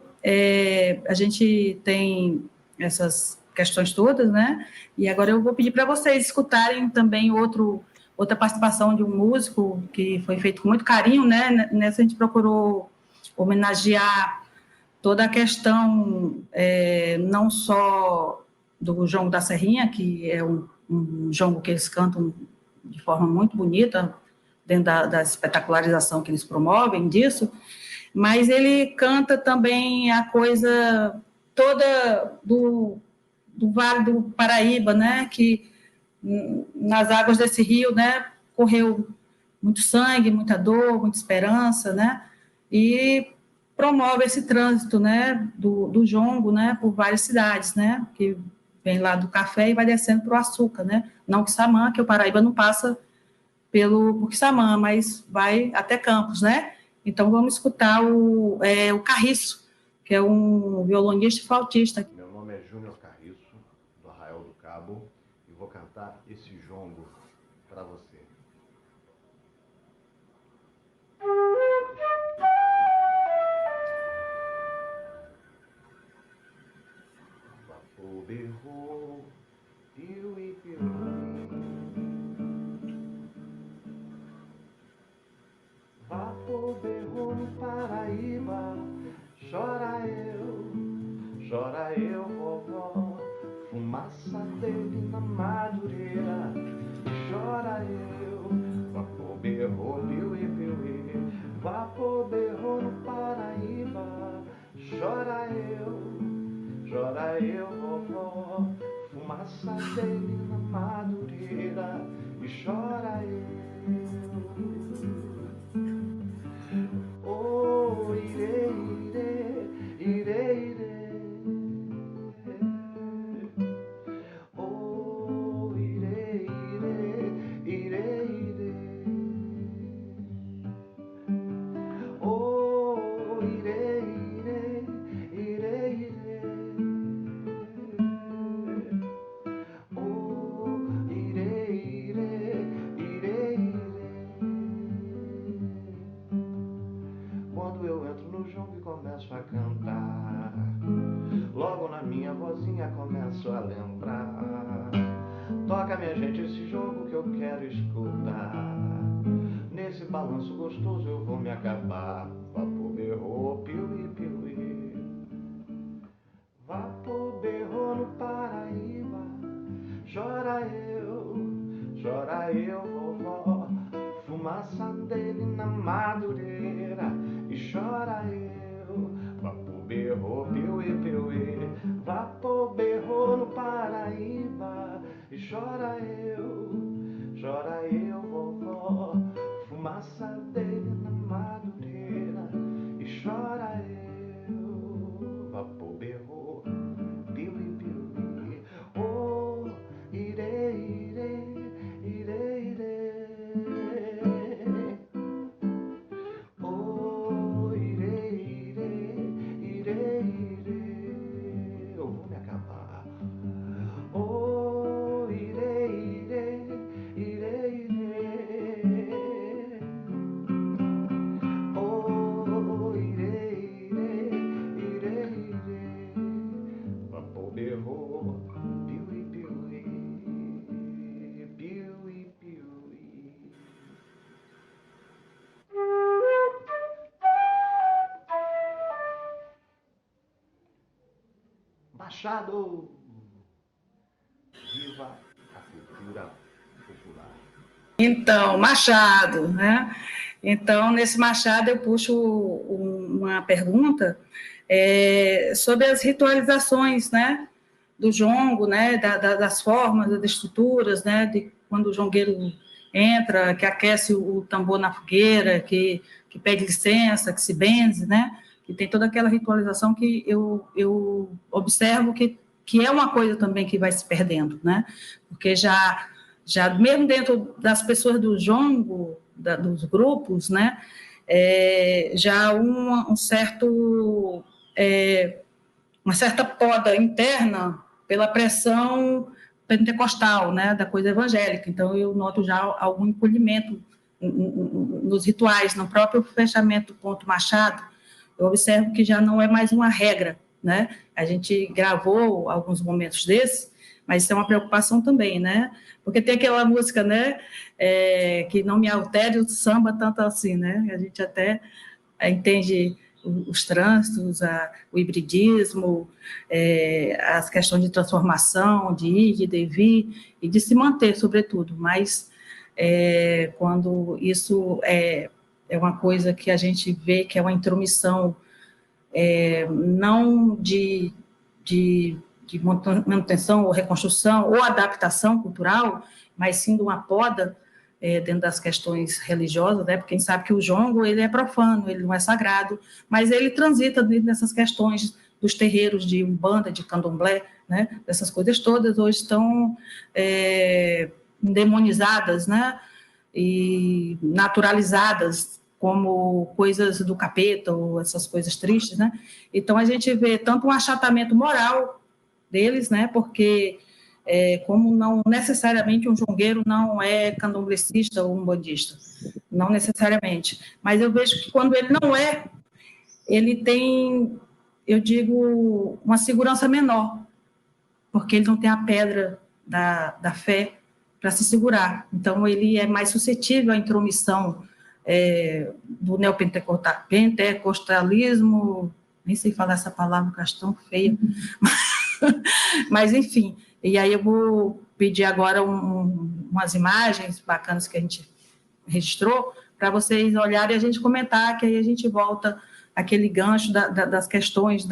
a gente tem essas questões todas, né? E agora eu vou pedir para vocês escutarem também outra participação de um músico que foi feito com muito carinho, né? Nessa a gente procurou homenagear toda a questão, não só do jongo da Serrinha, que é um jongo que eles cantam de forma muito bonita, dentro da espetacularização que eles promovem disso, mas ele canta também a coisa toda do Vale do Paraíba, né, que nas águas desse rio, né, correu muito sangue, muita dor, muita esperança, né, e promove esse trânsito, né, do jongo, né, por várias cidades, né, que vem lá do café e vai descendo para o açúcar, né, não Quissamã, que o Paraíba não passa por Quissamã, mas vai até Campos, né, então vamos escutar o Carriço, que é um violonista e flautista. Meu nome é Júnior Carriço, do Arraial do Cabo, e vou cantar esse jongo para você. Vapor berrou, piu e piu. Vapor berrou no Paraíba, chora eu, vovó, fumaça dele na madureira, chora eu, vapor berrou, piu e piu, vapor berrou no Paraíba, chora eu, vovó, fumaça dele na madureira, e chora eu. Oh, ire, ire, ire, ire. Oh, ire, ire, ire, ire. Oh, ire, ire, ire, ire. Oh, ire, ire, ire, ire. Quando eu entro no jongo e começo a cantar, logo na minha vozinha começo a lembrar. Toca, minha gente, esse jongo que eu quero escutar. Nesse balanço gostoso eu vou me acabar. Vapor berrou, piuí, piuí. Vapor berrou no Paraíba, chora eu, vovó, fumaça dele na madureira, e chora eu, vapor berrou, piuí, piuí, vapor berrou no Paraíba, e chora eu, vovó, fumaça dele na madureira, e chora eu, vapor berrou, piuí, piuí, oh, ire, ire, ire, ire. Oh, ire, ire, ire, ire. Machado. Viva a cultura popular. Então, Machado, né? Então, nesse Machado eu puxo uma pergunta sobre as ritualizações, né, do jongo, né, das formas, das estruturas, né, de quando o jongueiro entra, que aquece o tambor na fogueira, que pede licença, que se benze, né, que tem toda aquela ritualização que eu observo que é uma coisa também que vai se perdendo, né, porque já mesmo dentro das pessoas do jongo, dos grupos, né, já uma certa poda interna pela pressão pentecostal, né, da coisa evangélica. Então, eu noto já algum encolhimento nos rituais, no próprio fechamento do ponto Machado, eu observo que já não é mais uma regra, né? A gente gravou alguns momentos desses, mas isso é uma preocupação também, né? Porque tem aquela música, né, que não me altere o samba tanto assim, né? A gente até entende os trânsitos, o hibridismo, as questões de transformação, de ir, de devir, e de se manter, sobretudo, mas quando isso é uma coisa que a gente vê que é uma intromissão não de manutenção ou reconstrução ou adaptação cultural, mas sim de uma poda dentro das questões religiosas, né? Porque a gente sabe que o jongo ele é profano, ele não é sagrado, mas ele transita dentro dessas questões dos terreiros de umbanda, de candomblé, né? Essas coisas todas hoje estão endemonizadas, né? E naturalizadas como coisas do capeta ou essas coisas tristes, né? Então a gente vê tanto um achatamento moral deles, né? Porque como não necessariamente um jongueiro não é candomblecista ou umbandista, não necessariamente, mas eu vejo que quando ele não é, ele tem, eu digo, uma segurança menor, porque ele não tem a pedra da fé para se segurar, então ele é mais suscetível à intromissão do neopentecostalismo, nem sei falar essa palavra, que eu acho tão feia, mas enfim, e aí eu vou pedir agora umas imagens bacanas que a gente registrou, para vocês olharem e a gente comentar, que aí a gente volta aquele gancho das questões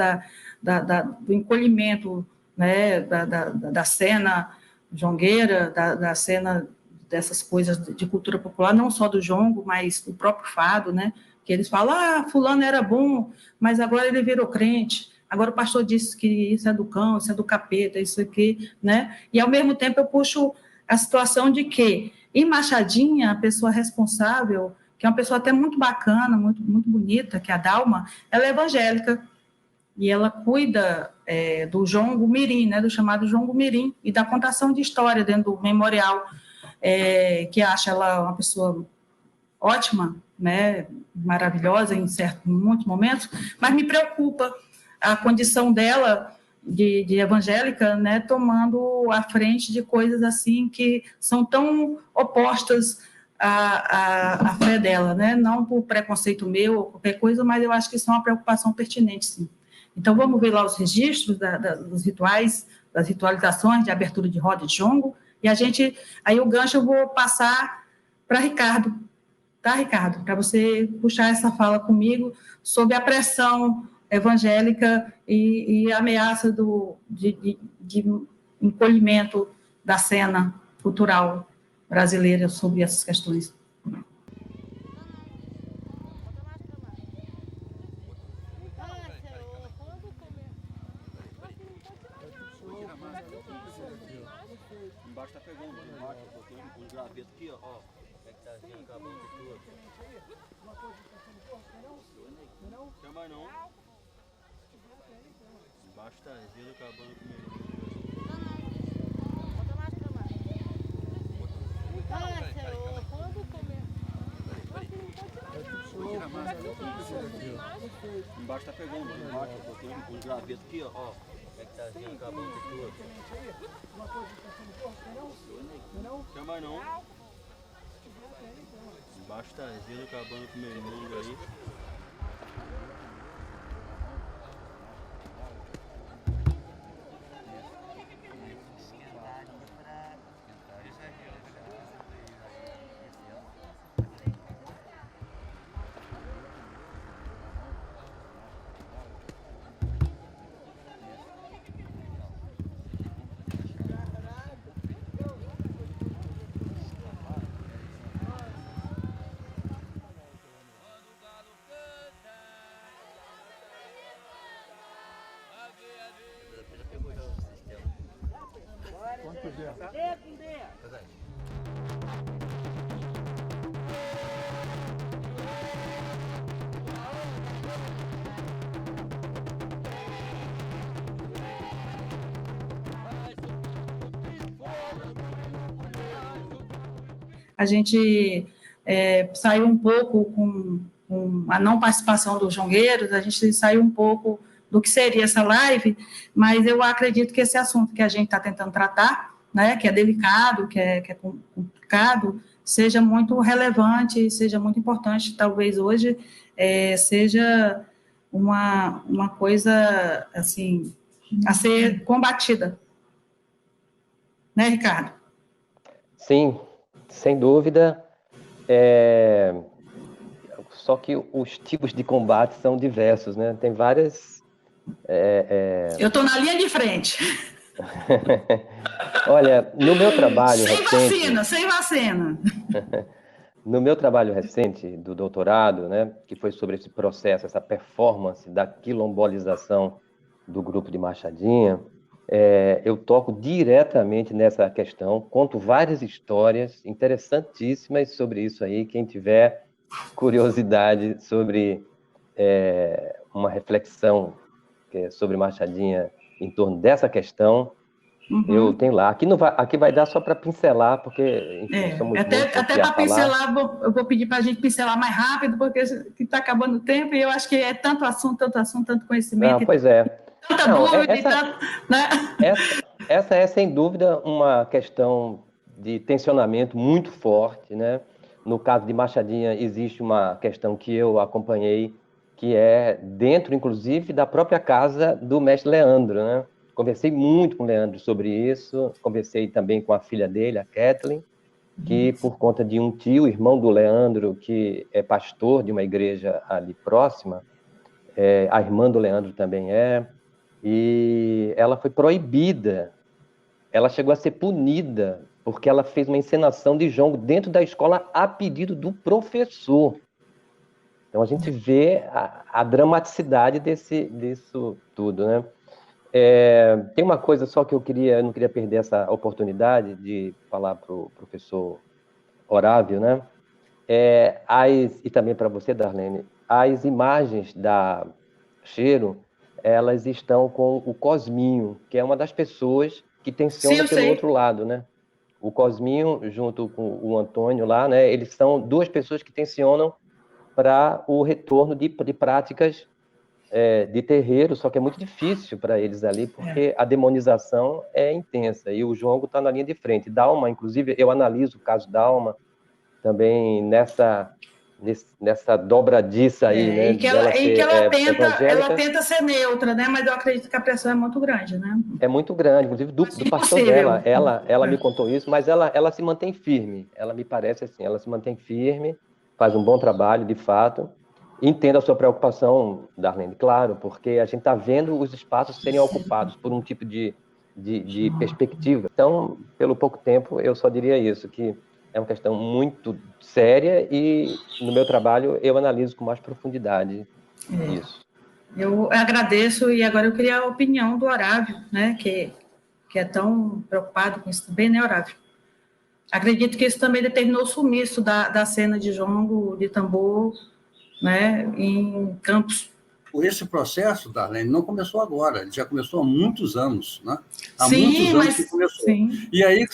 do encolhimento, né, da cena jongueira, da cena dessas coisas de cultura popular, não só do jongo, mas do próprio fado, né, que eles falam, fulano era bom, mas agora ele virou crente, agora o pastor disse que isso é do cão, isso é do capeta, isso aqui, né? E, ao mesmo tempo, eu puxo a situação de que, em Machadinha, a pessoa responsável, que é uma pessoa até muito bacana, muito, muito bonita, que é a Dalma, ela é evangélica, e ela cuida do jongo mirim, né? Do chamado jongo mirim, e da contação de história dentro do memorial, que acha ela uma pessoa ótima, né? Maravilhosa em muitos momentos, mas me preocupa a condição dela de evangélica, né, tomando a frente de coisas assim que são tão opostas à fé dela, né, não por preconceito meu ou qualquer coisa, mas eu acho que isso é uma preocupação pertinente, sim. Então, vamos ver lá os registros dos rituais, das ritualizações de abertura de roda de jongo, e aí o gancho eu vou passar para Ricardo, tá, Ricardo? Para você puxar essa fala comigo sobre a pressão evangélica e a ameaça de encolhimento da cena cultural brasileira sobre essas questões. Embaixo tá pegando, embaixo, eu botei um graveto aqui, ó. Como é que tá vindo, acabando tudo. Não quer mais não. Embaixo tá vindo, acabando com embaixo tá pegando, embaixo, eu botei um graveto aqui, ó. Como é que tá vindo, acabando tudo. Não quer mais não. Embaixo tá vindo, acabando com o meu mundo aí. A gente saiu um pouco com a não participação dos jongueiros, a gente saiu um pouco do que seria essa live, mas eu acredito que esse assunto que a gente está tentando tratar, né, que é delicado, que é complicado, seja muito relevante, seja muito importante, talvez hoje seja uma coisa, assim, a ser combatida. Né, Ricardo? Sim, sem dúvida. Só que os tipos de combate são diversos, né? Tem várias... Eu estou na linha de frente. Olha, no meu trabalho Sem vacina. No meu trabalho recente do doutorado, né, que foi sobre esse processo, essa performance da quilombolização do grupo de Machadinha, eu toco diretamente nessa questão, conto várias histórias interessantíssimas sobre isso aí. Quem tiver curiosidade sobre uma reflexão sobre Machadinha em torno dessa questão, eu tenho lá. Aqui vai dar só para pincelar, porque enfim, somos até para pincelar, eu vou pedir para a gente pincelar mais rápido, porque está acabando o tempo, e eu acho que é tanto assunto, tanto conhecimento. Não, pois é. Tanta dúvida e tanto, né? Essa é, sem dúvida, uma questão de tensionamento muito forte, né? No caso de Machadinha, existe uma questão que eu acompanhei, que é dentro, inclusive, da própria casa do mestre Leandro, né? Conversei muito com o Leandro sobre isso, conversei também com a filha dele, a Kathleen, que por conta de um tio, irmão do Leandro, que é pastor de uma igreja ali próxima, a irmã do Leandro também e ela foi proibida, ela chegou a ser punida, porque ela fez uma encenação de jongo dentro da escola a pedido do professor. Então a gente vê a dramaticidade disso tudo, né? Tem uma coisa só que eu não queria perder essa oportunidade de falar para o professor Orávio, né? E também para você, Darlene, as imagens da Cheiro, elas estão com o Cosminho, que é uma das pessoas que tenciona pelo outro lado, né? O Cosminho, junto com o Antônio lá, né? Eles são duas pessoas que tensionam para o retorno de práticas de terreiro, só que é muito difícil para eles ali, porque a demonização é intensa, e o jongo está na linha de frente. Dalma, inclusive, eu analiso o caso Dalma também nessa dobradiça aí, né? E que ela tenta ser neutra, né? Mas eu acredito que a pressão é muito grande, né? É muito grande, inclusive do pastor dela. Ela me contou isso, mas ela se mantém firme. Ela me parece assim, ela se mantém firme, faz um bom trabalho, de fato. Entendo a sua preocupação, Darlene, claro, porque a gente está vendo os espaços serem ocupados por um tipo de perspectiva. Então, pelo pouco tempo, eu só diria isso, que é uma questão muito séria e, no meu trabalho, eu analiso com mais profundidade isso. Eu agradeço, e agora eu queria a opinião do Orávio, né, que é tão preocupado com isso também, né, Orávio? Acredito que isso também determinou o sumiço da cena de jongo, de tambor, né, em Campos. Esse processo, Darlene, não começou agora, ele já começou há muitos anos, né? Há muitos anos que começou. E aí,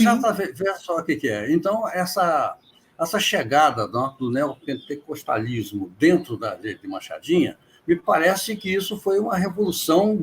veja só o que é. Então, essa chegada do neopentecostalismo dentro de Machadinha, me parece que isso foi uma revolução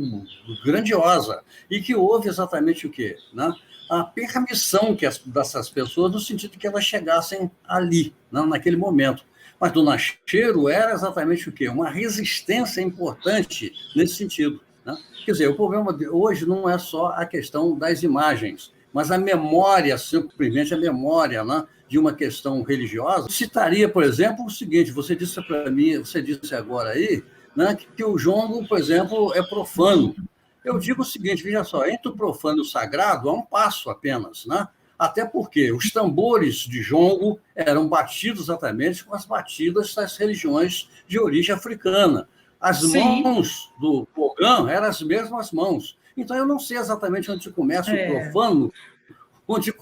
grandiosa, e que houve exatamente o quê? Né? A permissão dessas pessoas, no sentido de que elas chegassem ali, né? Naquele momento. Mas Dona Cheiro era exatamente o quê? Uma resistência importante nesse sentido, né? Quer dizer, o problema hoje não é só a questão das imagens, mas a memória, simplesmente a memória, né, de uma questão religiosa. Citaria, por exemplo, o seguinte: você disse para mim, você disse agora aí, né, que o jongo, por exemplo, é profano. Eu digo o seguinte, veja só, entre o profano e o sagrado há um passo apenas, né? Até porque os tambores de jongo eram batidos exatamente com as batidas das religiões de origem africana. As mãos do Pogã eram as mesmas mãos. Então, eu não sei exatamente onde começa o profano, onde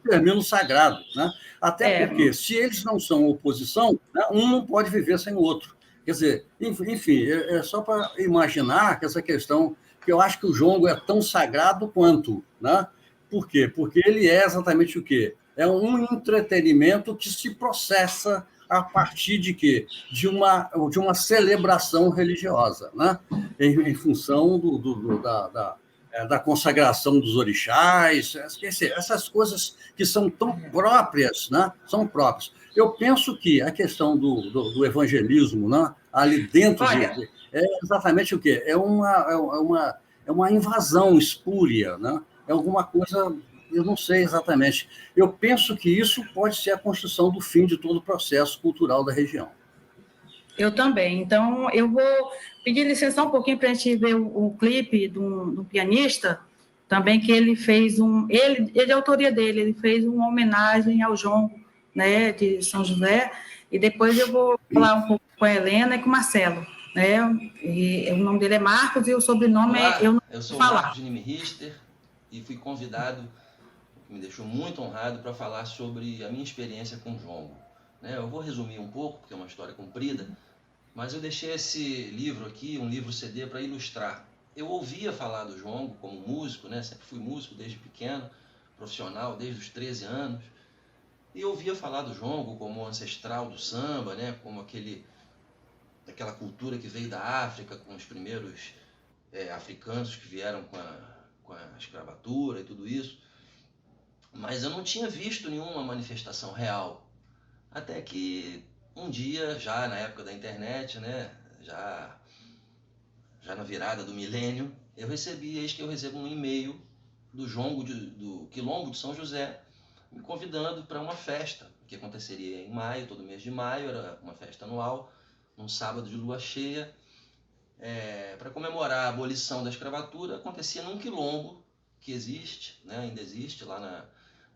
termina o sagrado, né? Até porque, se eles não são oposição, né, um não pode viver sem o outro. Quer dizer, enfim, é só para imaginar que essa questão, que eu acho que o jongo é tão sagrado quanto, né? Por quê? Porque ele é exatamente o quê? É um entretenimento que se processa a partir de quê? De uma celebração religiosa, né? Em função da consagração dos orixás, essas coisas que são tão próprias, né? São próprias. Eu penso que a questão do evangelismo, né? Ali dentro é exatamente o quê? É uma invasão espúria, né? É alguma coisa, eu não sei exatamente. Eu penso que isso pode ser a construção do fim de todo o processo cultural da região. Eu também. Então, eu vou pedir licença um pouquinho para a gente ver o clipe do pianista, também que ele fez ele é autoria dele, ele fez uma homenagem ao jongo, né, de São José, e depois eu vou falar um pouco com a Helena e com o Marcelo, né, e o nome dele é Marcos e o sobrenome eu sou o Marcos Nime Richter e fui convidado, que me deixou muito honrado, para falar sobre a minha experiência com o jongo. Eu vou resumir um pouco, porque é uma história comprida, mas eu deixei esse livro aqui, um livro CD, para ilustrar. Eu ouvia falar do jongo como músico, né? Sempre fui músico desde pequeno, profissional desde os 13 anos, e ouvia falar do jongo como ancestral do samba, né? Como aquela cultura que veio da África, com os primeiros africanos que vieram com a escravatura e tudo isso, mas eu não tinha visto nenhuma manifestação real. Até que um dia, já na época da internet, né, já na virada do milênio, eis que eu recebo um e-mail do jongo do Quilombo de São José, me convidando para uma festa, que aconteceria em maio, todo mês de maio, era uma festa anual, num sábado de lua cheia, para comemorar a abolição da escravatura. Acontecia num quilombo que existe, né, ainda existe, lá na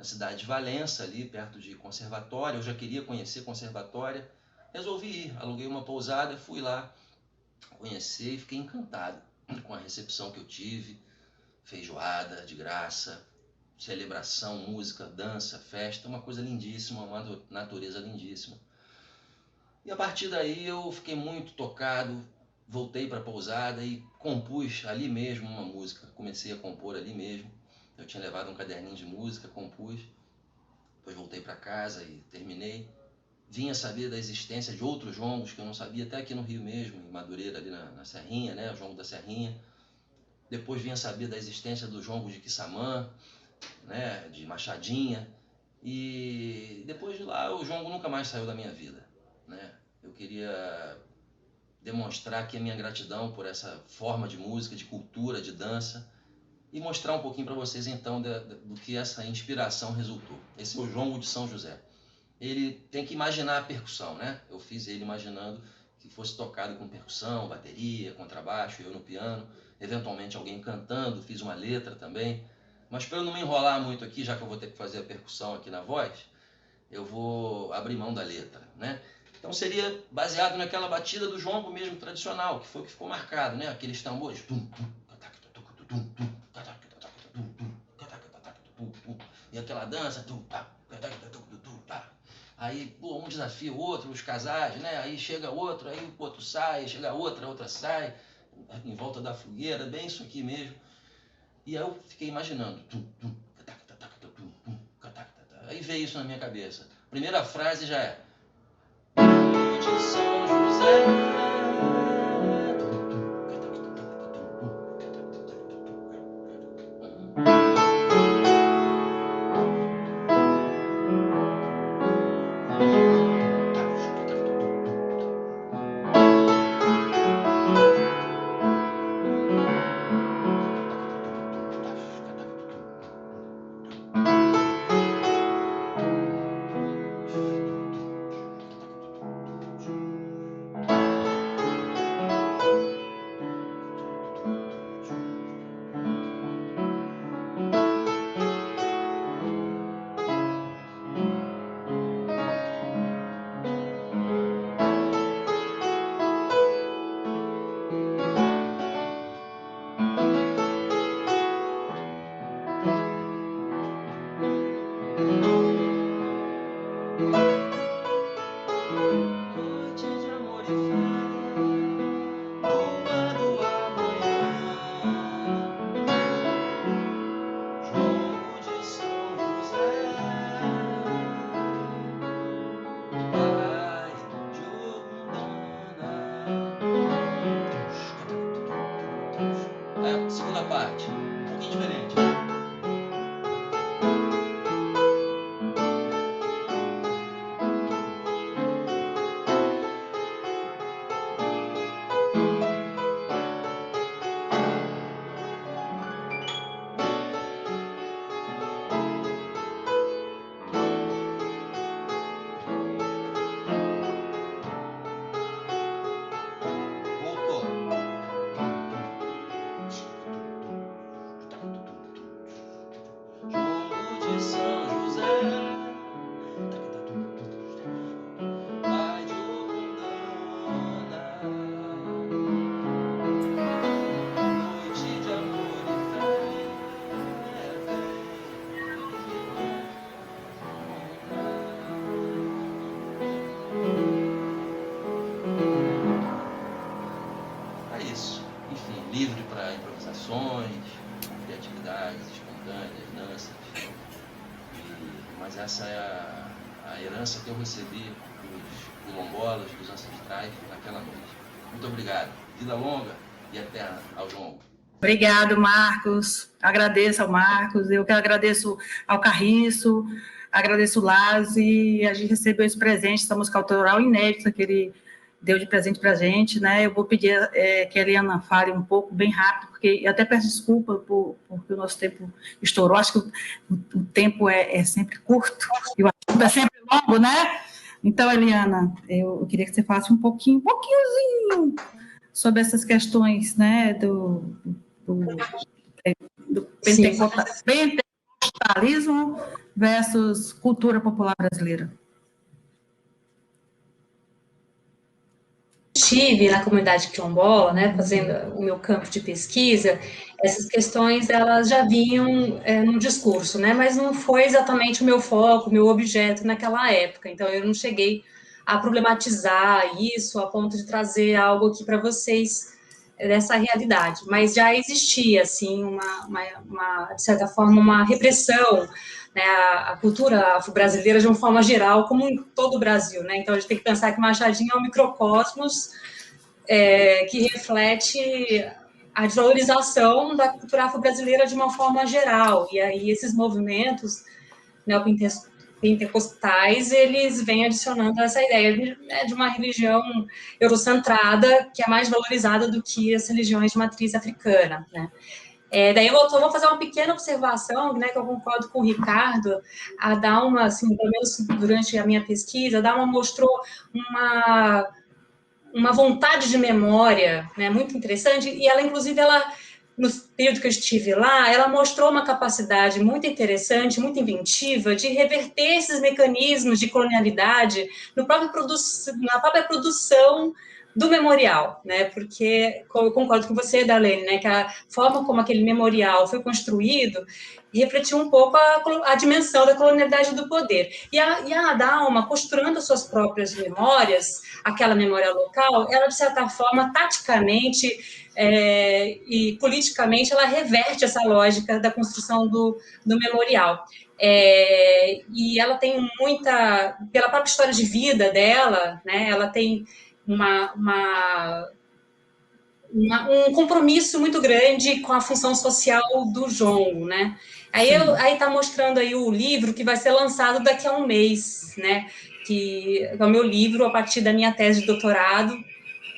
cidade de Valença, ali perto de Conservatória. Eu já queria conhecer Conservatória, resolvi ir, aluguei uma pousada, fui lá conhecer e fiquei encantado com a recepção que eu tive, feijoada de graça, celebração, música, dança, festa, uma coisa lindíssima, uma natureza lindíssima. E a partir daí eu fiquei muito tocado, voltei para a pousada e compus ali mesmo uma música, comecei a compor ali mesmo. Eu tinha levado um caderninho de música, compus, depois voltei para casa e terminei. Vinha saber da existência de outros jongos que eu não sabia, até aqui no Rio mesmo, em Madureira, ali na Serrinha, né, o jongo da Serrinha. Depois vinha saber da existência do jongo de Quissamã, né, de Machadinha. E depois de lá, o jongo nunca mais saiu da minha vida, né? Eu queria demonstrar aqui a minha gratidão por essa forma de música, de cultura, de dança, e mostrar um pouquinho para vocês, então, do que essa inspiração resultou. Esse é o jongo de São José. Ele tem que imaginar a percussão, né? Eu fiz ele imaginando que fosse tocado com percussão, bateria, contrabaixo, eu no piano, eventualmente alguém cantando, fiz uma letra também. Mas para eu não me enrolar muito aqui, já que eu vou ter que fazer a percussão aqui na voz, eu vou abrir mão da letra, né? Então seria baseado naquela batida do jongo mesmo tradicional, que foi o que ficou marcado, né? Aqueles tambores. E aquela dança. Aí, um desafia o outro, os casais, né? Aí chega outro, aí o outro sai, chega outra sai, em volta da fogueira, bem isso aqui mesmo. E aí eu fiquei imaginando. Aí veio isso na minha cabeça. Primeira frase já é: de São José. criatividades espontâneas, danças. Mas essa é a herança que eu recebi dos quilombolas, dos ancestrais naquela noite. Muito obrigado. Vida longa e eterna ao Jongo. Obrigado, Marcos. Agradeço ao Marcos. Eu que agradeço ao Carriço, agradeço o Lazi. A gente recebeu esse presente, essa música autoral inédita que ele deu de presente para a gente, né? Eu vou pedir que a Eliana fale um pouco, bem rápido, porque eu até peço desculpa porque o nosso tempo estourou. Acho que o tempo é sempre curto e o assunto é sempre longo, né? Então, Eliana, eu queria que você falasse um pouquinhozinho sobre essas questões, né, do pentecostalismo versus cultura popular brasileira. Estive na comunidade quilombola, né, fazendo o meu campo de pesquisa, essas questões elas já vinham no discurso, né, mas não foi exatamente o meu foco, o meu objeto naquela época. Então eu não cheguei a problematizar isso a ponto de trazer algo aqui para vocês dessa realidade, mas já existia assim de certa forma uma repressão, né, a cultura afro-brasileira de uma forma geral, como em todo o Brasil, né? Então a gente tem que pensar que Machadinho é um microcosmos que reflete a desvalorização da cultura afro-brasileira de uma forma geral, e aí esses movimentos neopentecostais, eles vêm adicionando essa ideia de uma religião eurocentrada que é mais valorizada do que as religiões de matriz africana, né? Daí eu vou fazer uma pequena observação, né, que eu concordo com o Ricardo, a dar uma, assim, pelo menos durante a minha pesquisa, mostrou uma vontade de memória, né, muito interessante, e ela, inclusive, no período que eu estive lá, ela mostrou uma capacidade muito interessante, muito inventiva, de reverter esses mecanismos de colonialidade na própria produção do memorial, né? Porque eu concordo com você, Darlene, né? Que a forma como aquele memorial foi construído refletiu um pouco a dimensão da colonialidade do poder. E a Dalma, costurando suas próprias memórias, aquela memória local, ela, de certa forma, taticamente e politicamente, ela reverte essa lógica da construção do memorial. E ela tem pela própria história de vida dela, né? Ela tem um compromisso muito grande com a função social do jongo, né? Aí está mostrando aí o livro que vai ser lançado daqui a um mês, né? Que é o meu livro a partir da minha tese de doutorado.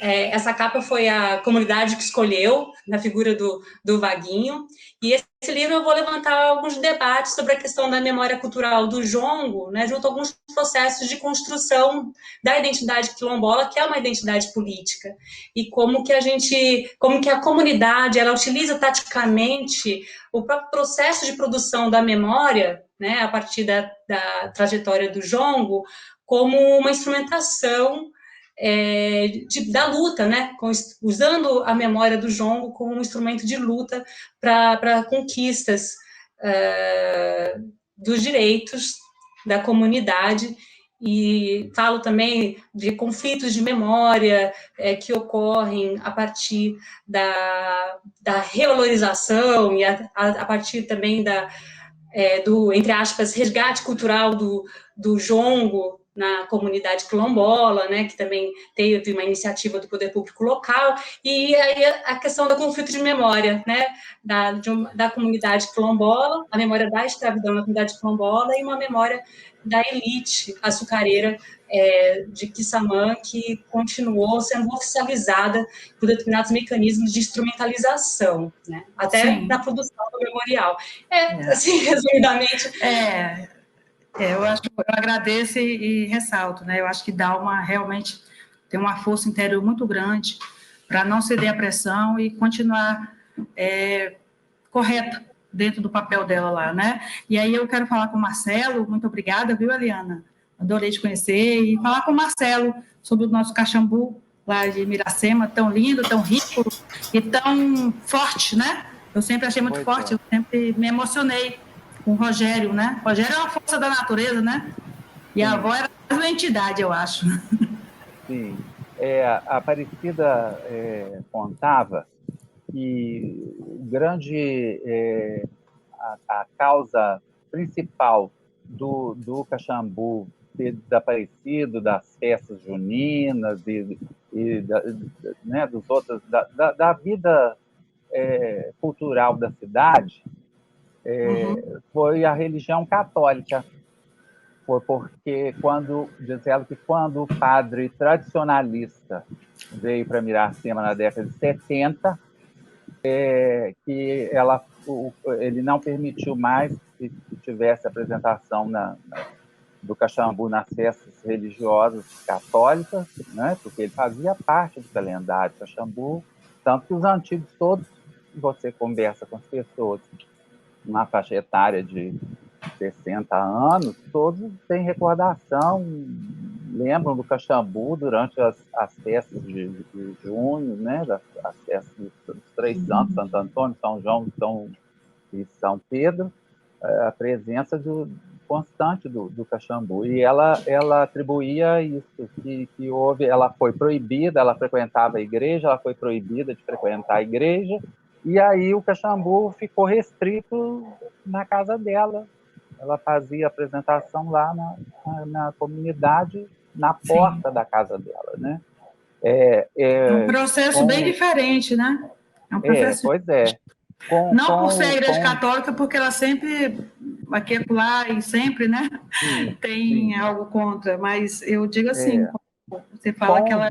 Essa capa foi a comunidade que escolheu, na figura do Vaguinho, e esse livro eu vou levantar alguns debates sobre a questão da memória cultural do jongo, né, junto a alguns processos de construção da identidade quilombola, que é uma identidade política, e como que a comunidade, ela utiliza taticamente o próprio processo de produção da memória, né, a partir da trajetória do jongo, como uma instrumentação da luta, né, usando a memória do jongo como um instrumento de luta para conquistas dos direitos da comunidade, e falo também de conflitos de memória que ocorrem a partir da revalorização e a partir também do, entre aspas, resgate cultural do jongo na comunidade quilombola, né, que também teve uma iniciativa do poder público local, e aí a questão do conflito de memória, né, da comunidade quilombola, a memória da escravidão na comunidade quilombola e uma memória da elite açucareira de Quissamã, que continuou sendo oficializada por determinados mecanismos de instrumentalização, né, até na produção do memorial. Assim, resumidamente... Eu agradeço e ressalto, né? Eu acho que Dalma realmente tem uma força interior muito grande para não ceder à pressão e continuar correta dentro do papel dela lá, né? E aí eu quero falar com o Marcelo, muito obrigada, viu, Eliana? Adorei te conhecer, e falar com o Marcelo sobre o nosso caxambu lá de Miracema, tão lindo, tão rico e tão forte, né? Eu sempre achei muito forte, eu sempre me emocionei com o Rogério, né? O Rogério é uma força da natureza, né? E a avó era uma entidade, eu acho. Sim. A Aparecida contava que o grande, a causa principal do Caxambu ter desaparecido das festas juninas né, dos outros, da vida cultural da cidade, foi a religião católica. Foi porque diz ela que quando o padre tradicionalista veio para Miracema na década de 70, que ele não permitiu mais que tivesse apresentação do Caxambu nas festas religiosas católicas, né? Porque ele fazia parte do calendário Caxambu, tanto que os antigos todos, você conversa com as pessoas na faixa etária de 60 anos, todos têm recordação, lembram do Caxambu durante as festas de junho, né? As festas dos três santos, Santo Antônio, São João e São Pedro, a presença constante do Caxambu. E ela atribuía isso, que houve, ela foi proibida, ela frequentava a igreja, ela foi proibida de frequentar a igreja, e aí o Caxambu ficou restrito na casa dela. Ela fazia apresentação lá na comunidade, na porta da casa dela, né? É um processo bem diferente, né? É um processo pois é. Não por ser a igreja católica, porque ela sempre, aqui e lá e sempre, né? Tem algo contra, mas eu digo assim, você fala que ela...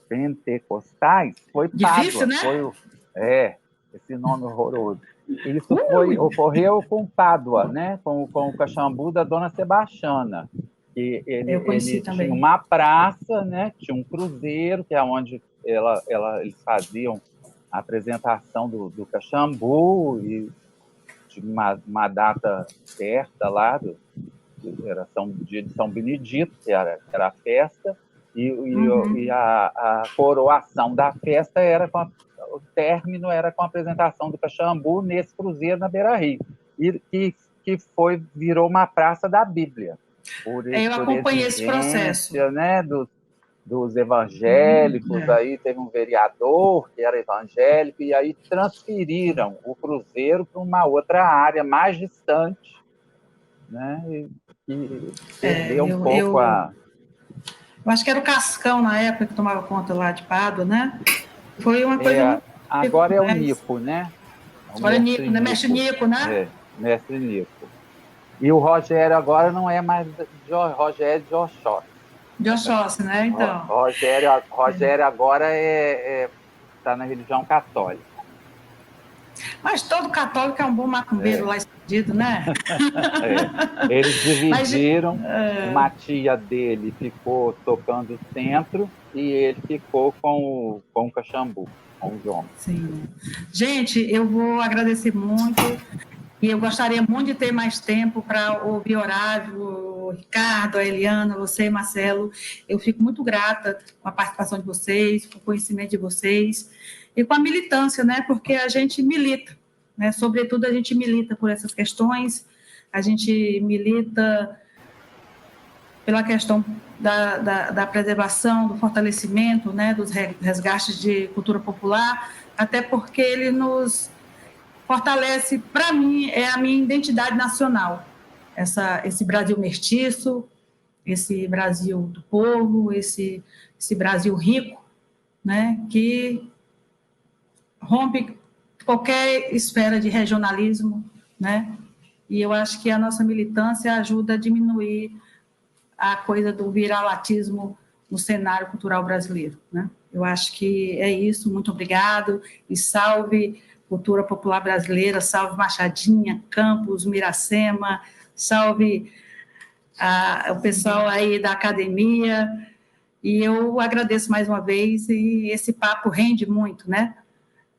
pentecostais, foi difícil, Pádua, né? Esse nome horroroso. Isso ocorreu com Pádua, né? Com o Caxambu da Dona Sebastiana. Ele tinha uma praça, né? Tinha um cruzeiro, que é onde eles faziam a apresentação do Caxambu, e tinha uma data certa lá, era dia de São Benedito, que era a festa, e a coroação da festa o término era com a apresentação do Caxambu nesse cruzeiro na Beira-Rio, e que virou uma praça da Bíblia. Eu acompanhei esse processo. Né, dos evangélicos, aí teve um vereador que era evangélico, e aí transferiram o cruzeiro para uma outra área mais distante, né, e perdeu um pouco Eu acho que era o Cascão, na época, que tomava conta lá de Pádua, né? Foi uma coisa... Agora é o Nico, né? Agora é Nico, né? Mestre Nico, né? Mestre Nico. E o Rogério agora não é mais Rogério de Oxóssi. De Oxóssi, né? Então. Rogério agora está na religião católica. Mas todo católico é um bom macumbeiro lá escondido, né? Eles dividiram, uma tia dele ficou tocando o centro e ele ficou com o Caxambu, com o João. Sim. Gente, eu vou agradecer muito e eu gostaria muito de ter mais tempo para ouvir Horácio, o Ricardo, a Eliana, você, Marcelo. Eu fico muito grata com a participação de vocês, com o conhecimento de vocês e com a militância, né? Porque a gente milita, né? Sobretudo a gente milita por essas questões, a gente milita pela questão da preservação, do fortalecimento, né? Dos resgates de cultura popular, até porque ele nos fortalece, para mim, é a minha identidade nacional, esse Brasil mestiço, esse Brasil do povo, esse Brasil rico, né? Que rompe qualquer esfera de regionalismo, né? E eu acho que a nossa militância ajuda a diminuir a coisa do viralatismo no cenário cultural brasileiro, né? Eu acho que é isso, muito obrigado, e salve cultura popular brasileira, salve Machadinha, Campos, Miracema, salve o pessoal aí da academia, e eu agradeço mais uma vez, e esse papo rende muito, né?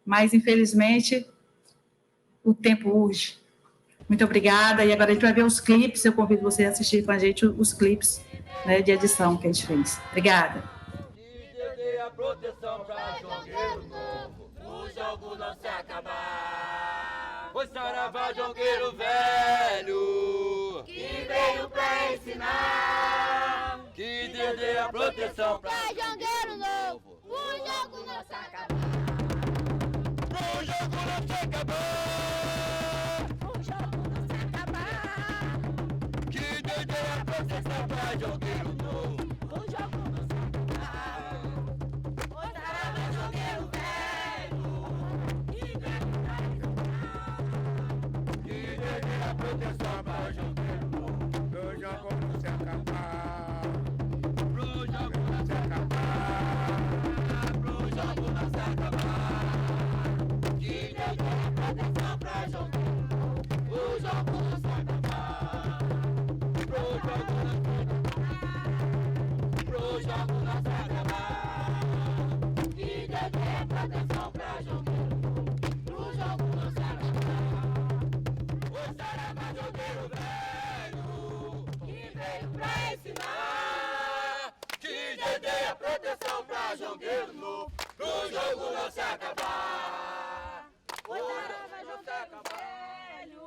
Mas, infelizmente, o tempo urge. Muito obrigada, e agora a gente vai ver os clipes, eu convido você a assistir com a gente os clipes, né, de edição que a gente fez. Obrigada. A proteção pra jongueiro novo, o jogo não se acabar. Pois saravá jongueiro velho, que veio pra ensinar, que Deus dê a proteção pra jongueiro novo, o jogo não não se acabar. Pro jogo não se acabar. Pro jogo não se acabar. Que Dedé a proteção pra jogueiro novo. Pro jogo não se acabar. Outra vez jogueiro velho. Que veio pra ensinar. Que Dedé a proteção pra jogueiro novo. Pro jogo não se acabar. Pro jogo não se acabar. Pro jogo não se acabar. Que Dedé a proteção pra jogueiro novo. Pro jogo não se acabar. Pro jogo não se acabar. Pro jogo não se acabar. Que Dedé a proteção pra jogueiro novo. Pro jogo não se acabar. O Sarama jogueiro velho. Que veio pra ensinar. Que Dedé a proteção pra jogueiro novo. Pro jogo não se acabar. O Sarama jogueiro velho.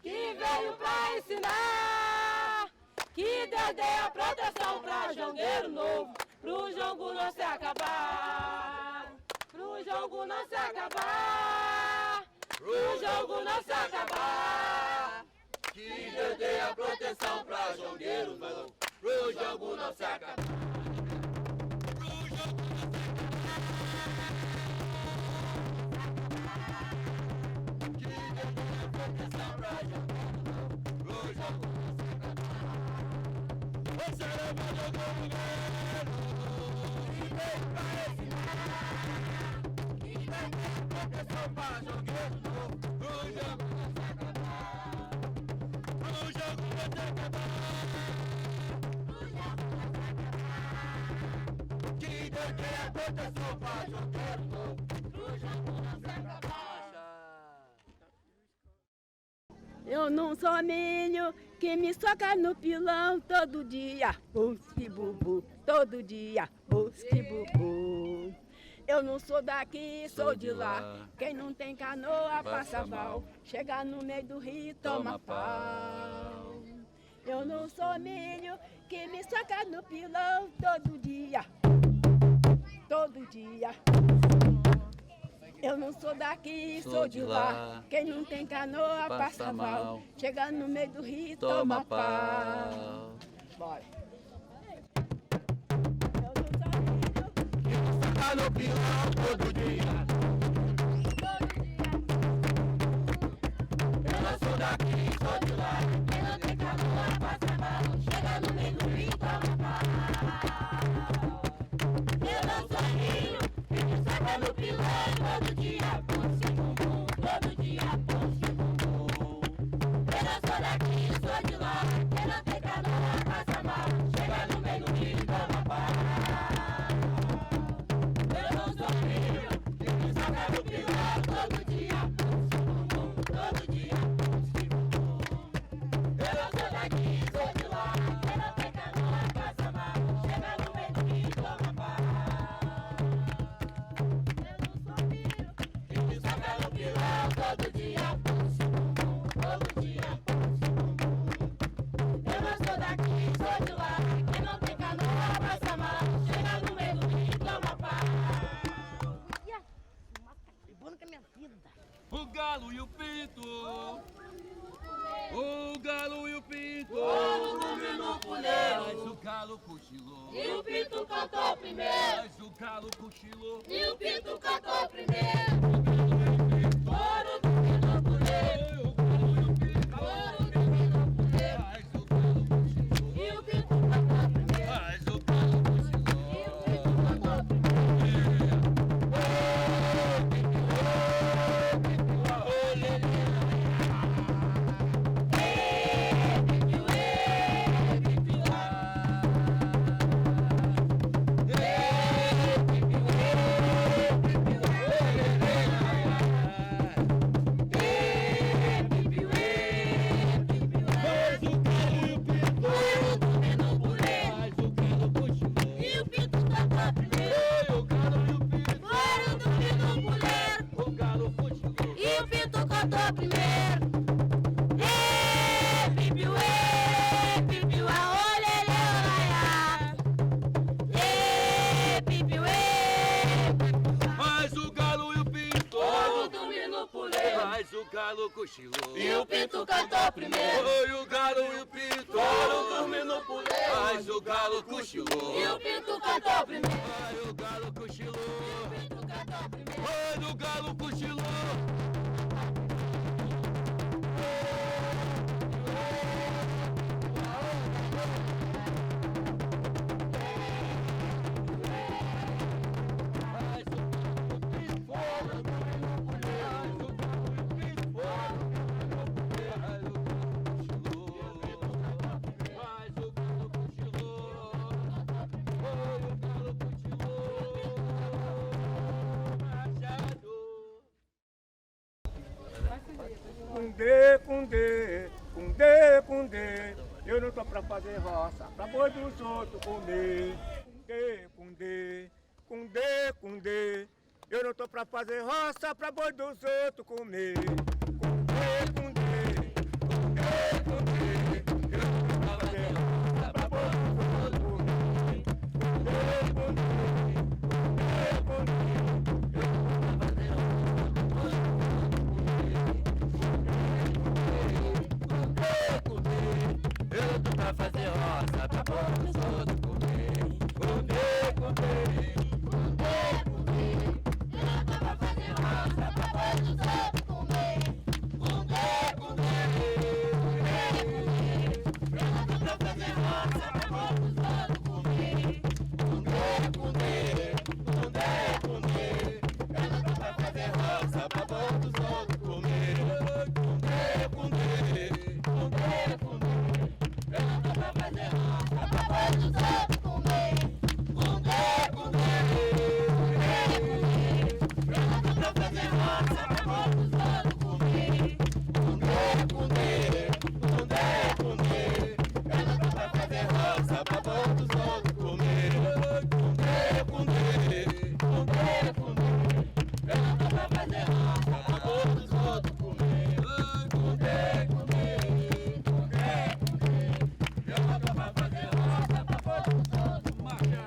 Que veio pra ensinar. Que Dedé a proteção pra jogueiro novo. Pro jogo não se acabar. Pro jogo não se acabar. Pro jogo não se acabar. Que Dedé a proteção pra jogueiro novo. Pro jogo não se acabar. Eu não sou milho que me soca no pilão todo dia. Busque bubu, todo dia. Busque bubu. Eu não sou daqui, sou de lá. Quem não tem canoa passa mal. Chega no meio do rio, toma pau. Eu não sou milho que me soca no pilão todo dia. Todo dia. Eu não sou daqui, sou de lá. Quem não tem canoa passa mal. Chega no meio do rio, toma pau. Bora. Eu não sou milho que me soca no pilão todo dia. todo dia. Eu não sou daqui, sou de lá. Quem não tem canoa passa mal. Chega no meio do rio, toma pau. Eu não sou milho que me soca no pilão todo dia. Pulse bumbum, todo dia. Pulse bumbum. Eu não sou daqui, sou de lá. Quem não tem canoa passa mal. Chega no meio do rio, toma pau. Eu não sou milho que me soca no pilão todo dia. Pulse bumbum, todo dia. Pulse bumbum. Eu não sou daqui, sou de lá. Quem não tem canoa passa mal. Chega no meio do rio, toma pau. Eu não sou milho Que me soca no pilão todo dia. Pulse bumbum, todo dia. Pulse bumbum. Eu não sou daqui, sou de lá. Quem não tem canoa passa mal. Chega no meio do rio, toma pau. O galo e o pinto. O galo e o pinto. Ouro dorme no puleiro. Mas o galo cochilou. E o pinto cantou primeiro. Mas o galo cochilou. E o pinto cantou primeiro. Ouro dorme no puleiro. Ouro dorme no puleiro. Mas o galo cochilou. E o pinto cantou primeiro. Mas o galo cochilou. E o pinto cantou primeiro. galo cochilou. E o pinto cantou primeiro. Foi o galo e o pinto foram dormir no puleiro. Mas o galo cochilou. E o pinto cantou primeiro. Ai, o galo cochilou. E o pinto cantou primeiro. Ai, o galo cochilou. Cundê, cundê, cundê, cundê, eu não tô pra fazer roça, pra boi dos outros comer. Cundê, cundê, cundê, cundê, eu não tô pra fazer roça, pra boi dos outros comer. Cundê, cundê, cundê, cundê, eu não tô pra fazer roça, pra boi dos outros comer. Cundê, cundê, cundê, cundê, eu não tô pra fazer Eu tô pra fazer roça, pra pôr os outros comer. Cundê, cundê, Cundê, cundê, eu não tô pra fazer roça, pra boi dos outros comer. Cundê, cundê, cundê, cundê, eu não tô pra fazer roça, pra boi dos outros comer. Cundê, cundê, cundê, cundê, eu não tô pra fazer roça, pra boi dos outros comer. Cundê, cundê, cundê, cundê, eu não tô pra fazer roça, pra boi dos outros comer. Cundê, cundê, cundê, cundê, eu não tô pra fazer roça, pra boi dos outros comer. Cundê, cundê, cundê, cundê, eu não tô pra fazer roça, pra boi dos outros comer. Cundê, cundê, cundê, cundê, eu não tô pra fazer roça, pra boi dos outros comer. Cundê, cundê, cundê, cundê, eu não tô pra fazer roça, pra boi dos outros comer.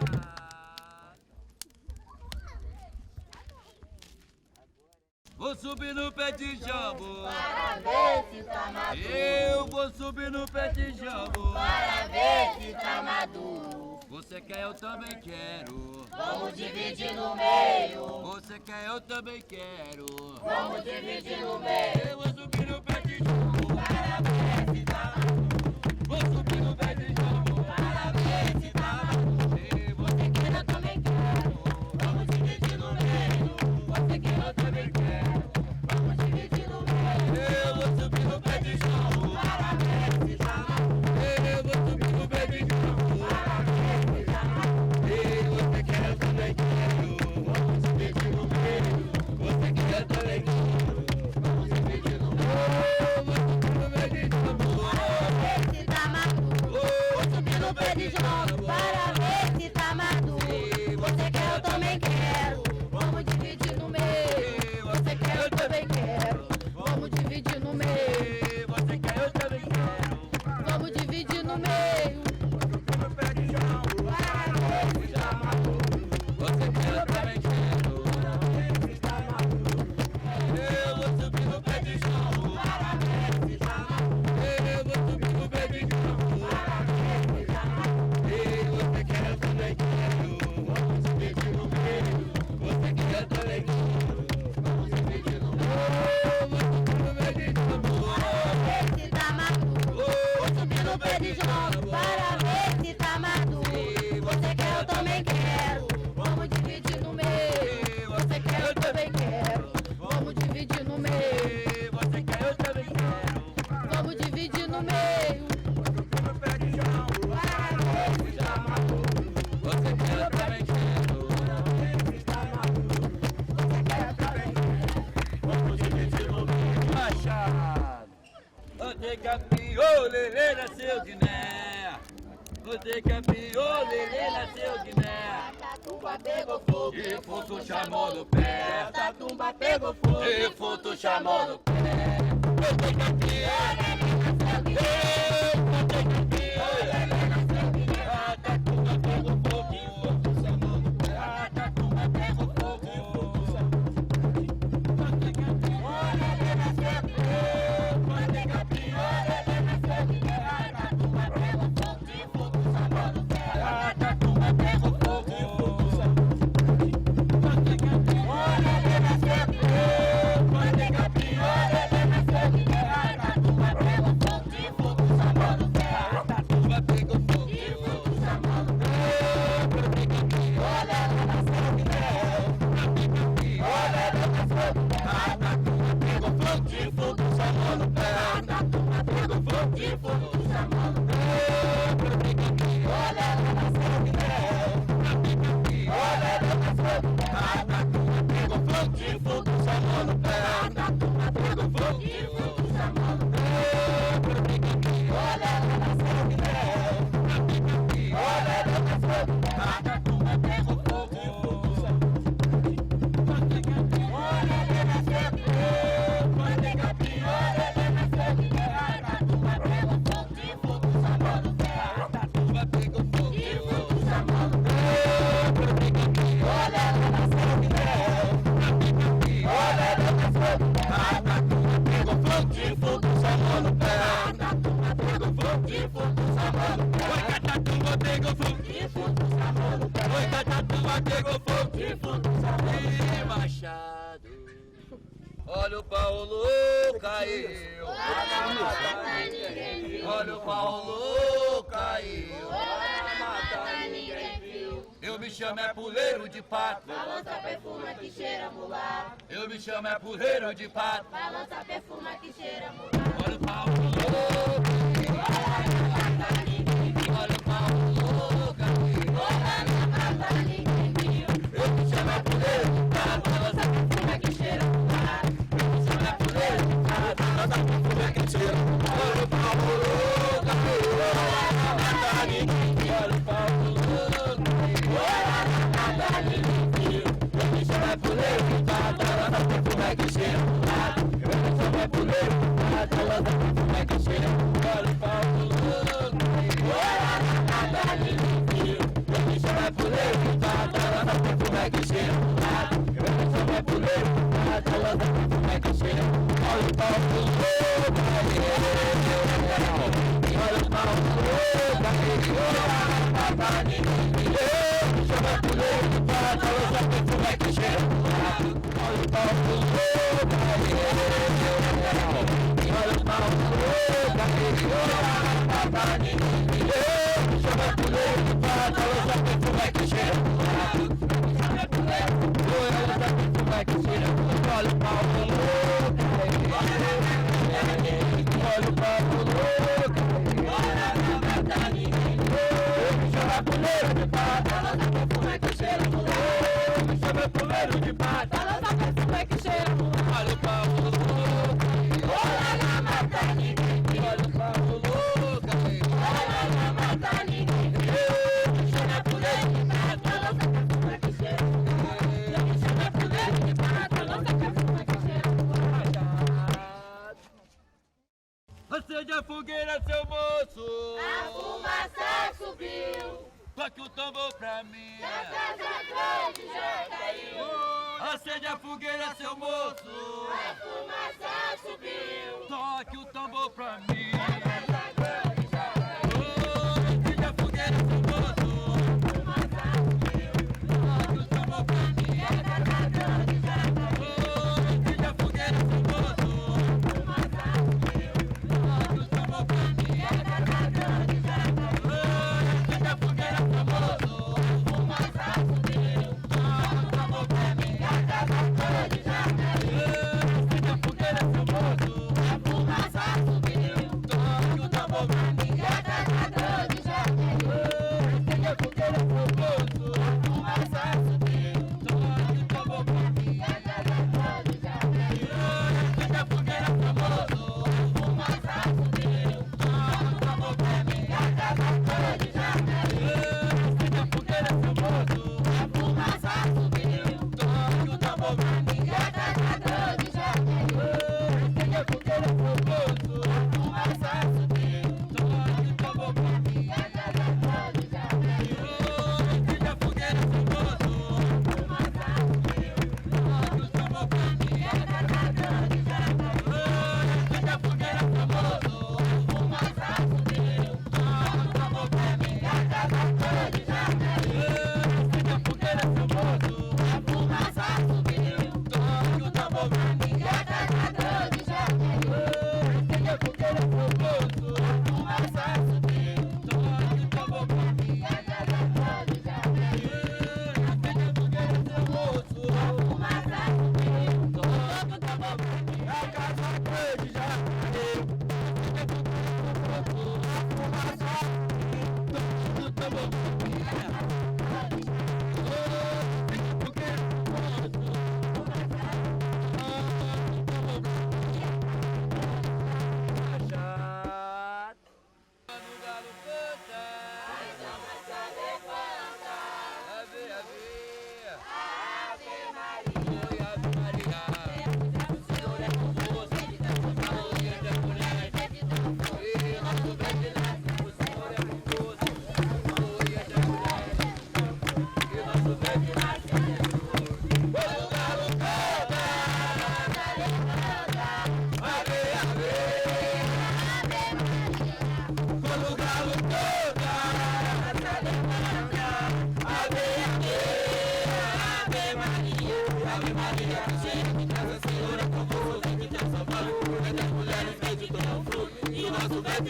Vou subir no pé de jambo, Para ver se tá maduro. eu vou subir no pé de jambo. Para ver se tá maduro. Você quer, eu também quero. Vamos dividir no meio. Você quer, eu também quero. Vamos dividir no meio. Eu vou subir no pé de jambo, Para ver se tá maduro. vou subir no pé de jambo. Para ver se tá maduro. Você quer, eu também quero. Vamos dividir no meio. Você quer, eu também quero. Vamos dividir no meio. Eu vou subir no pé de jambo, Para ver se tá maduro. eu vou subir no pé de jambo. Para ver se tá maduro. Você quer, eu também quero. Vamos dividir no meio. Você quer, eu também quero. Vamos dividir no meio. Eu vou subir no pé de jambo. Para ver se tá maduro. Vou subir no pé de jambo. Para ver se tá maduro. Você quer, eu também quero. Vamos dividir no meio. Você quer, eu também quero. Vamos dividir no meio. Você quer, eu também quero. Vamos dividir no meio. No pé de jambo. Para ver se tá maduro. Você quer, eu também quero. Eu vou subir no pé de jambo. Para ver se tá maduro. Eu vou subir no pé de jambo. Para ver se tá maduro. Você quer, eu também quero. Vamos dividir no meio. Você quer, eu também quero. Vamos dividir no meio. Eu vou subir no pé de jambo. Para ver se tá maduro. Vou subir no pé de jambo. Para ver se tá maduro. Você quer, eu também quero. Vamos dividir no meio. Você quer, eu também quero. Vamos dividir no meio. Você quer, eu também quero. Vamos dividir no meio. No pé de jambo. Para ver se tá maduro. Você quer, eu também quero. Você quer, eu também quero. Vamos dividir no meio. Machado. Onde capiou, Lelê nasceu de Né. Onde capiou, Lelê nasceu de Né. Tatumba pegou fogo. E Futo chamou no pé. Tatumba pegou fogo. E Futo chamou no pé. Onde capiou, Lelê nasceu de Né. onde capiou, Lelê nasceu de Né. a Tatumba pegou fogo. E Futo chamou no pé. A Tatumba pegou fogo. E Futo chamou no pé. Onde capiou, Lelê nasceu de Né. Pacatuba pegou fogo. Olha, Helena sempre manteiga pia. Olha, Helena sempre Pacatuba pegou fogo. De fogo, sabor do pé. Pacatuba pegou fogo. De fogo, sabor do pé. Manteiga pia. Olha, Helena sempre manteiga pia. Olha, Helena sempre Pacatuba pegou fogo. De fogo, sabor do pé. Pacatuba pegou fogo. De fogo, sabor do pé. Oi, Catatumba pegou fogo. De fogo, sabor do pé. Oi, Catatumba pegou fogo. De fogo, sabor do pé. Machado. Olha o Paulo caiu. Olha o Paulo caiu. Eu me chamo é puleiro de pato. Balança perfuma que cheira mulato. Eu me chamo é puleiro de pato. Balança perfuma que cheira mulato. Olha o Paulo caiu. Olha o Paulo caiu. Eu me chamo é puleiro de pato. Balança perfuma que cheira mulato. Eu me chamo é puleiro de pato. Balança perfuma que cheira mulato. Olha o Paulo caiu. Olha o Paulo eu me chamo é puleiro de pato, lança perfume que cheira mulato. Eu me chamo é puleiro de pato, lança perfume que cheira mulato. Olha o Paulo eu me chamo é puleiro de pato, lança perfume que cheira mulato. Eu me chamo é puleiro de pato, lança perfume que cheira mulato. Olha o Paulo olha o Paulo puleiro de pato, balança perfume que cheira mulato. Olha o Paulo olha na mata ninguém viu. Olha o Paulo olha na mata ninguém viu. Eu me chamo é puleiro de pato, balança perfume que cheira mulato. Eu me chamo é puleiro de pato, balança perfume que cheira mulato. Acende a fogueira, seu moço. A fumaça subiu. Toque o tambor pra mim. A casa grande já caiu. Acende a fogueira, seu moço. A fumaça subiu. Toque o tambor pra mim. A casa grande já caiu. Acende a fogueira, seu moço. A fumaça subiu. Toque o tambor pra mim. A casa grande já caiu. Acende a fogueira, seu moço. A fumaça subiu. Toque o tambor pra mim. A casa grande já caiu. Acende a fogueira, seu moço. A fumaça subiu. Toque o tambor pra mim. A casa grande já caiu. Acende a fogueira, seu moço. A fumaça subiu. Toque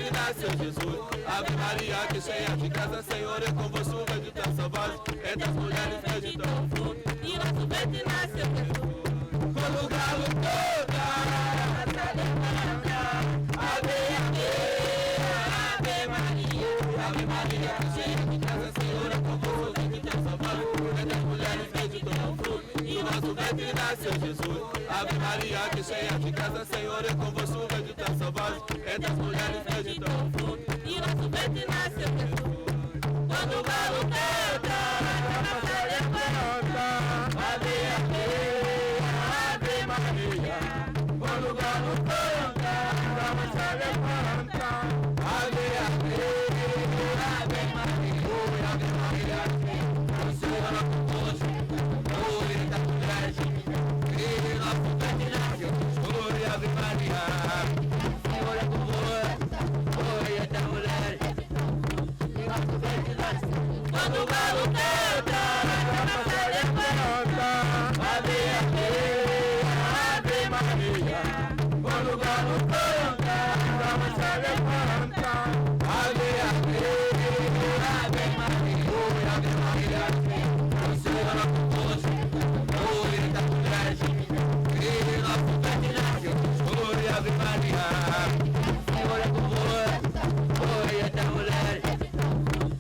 ventre nasceu Jesus. Ave Maria, que cheia de graça, Senhor é convosco, bendita sois vós entre as mulheres, bendito é o fruto. E nosso ventre nasceu Jesus. Quando o galo canta, Ave, ave, ave Maria. Ave Maria, que cheia de graça, Senhor é convosco, bendita sois vós entre as mulheres, bendito é o fruto. E nosso ventre nasceu Jesus. Ave Maria, que cheia de graça, Senhor é convosco, bendita sois vós entre as mulheres, bendito é o fruto. E nosso ventre nasceu Jesus. Quando o galo canta, Ave, ave, Ave Maria. Quando o galo canta, a se levanta. Ave, ave, Ave Maria. Ave Maria, o Senhor é convosco, bendita mulheres, e nosso ventre nasceu Jesus. Ave Maria, o Senhor é convosco, bendita mulheres, e nosso ventre nasceu. quando o galo canta, Se levanta, ave, ave, Ave Maria. Quando o galo canta, se levanta, ave, ave, Ave Maria. Ave Maria, o Senhor é convosco, bendita mulheres, e nosso ventre nasceu Jesus. Ave Maria, o Senhor é convosco, bendita mulheres,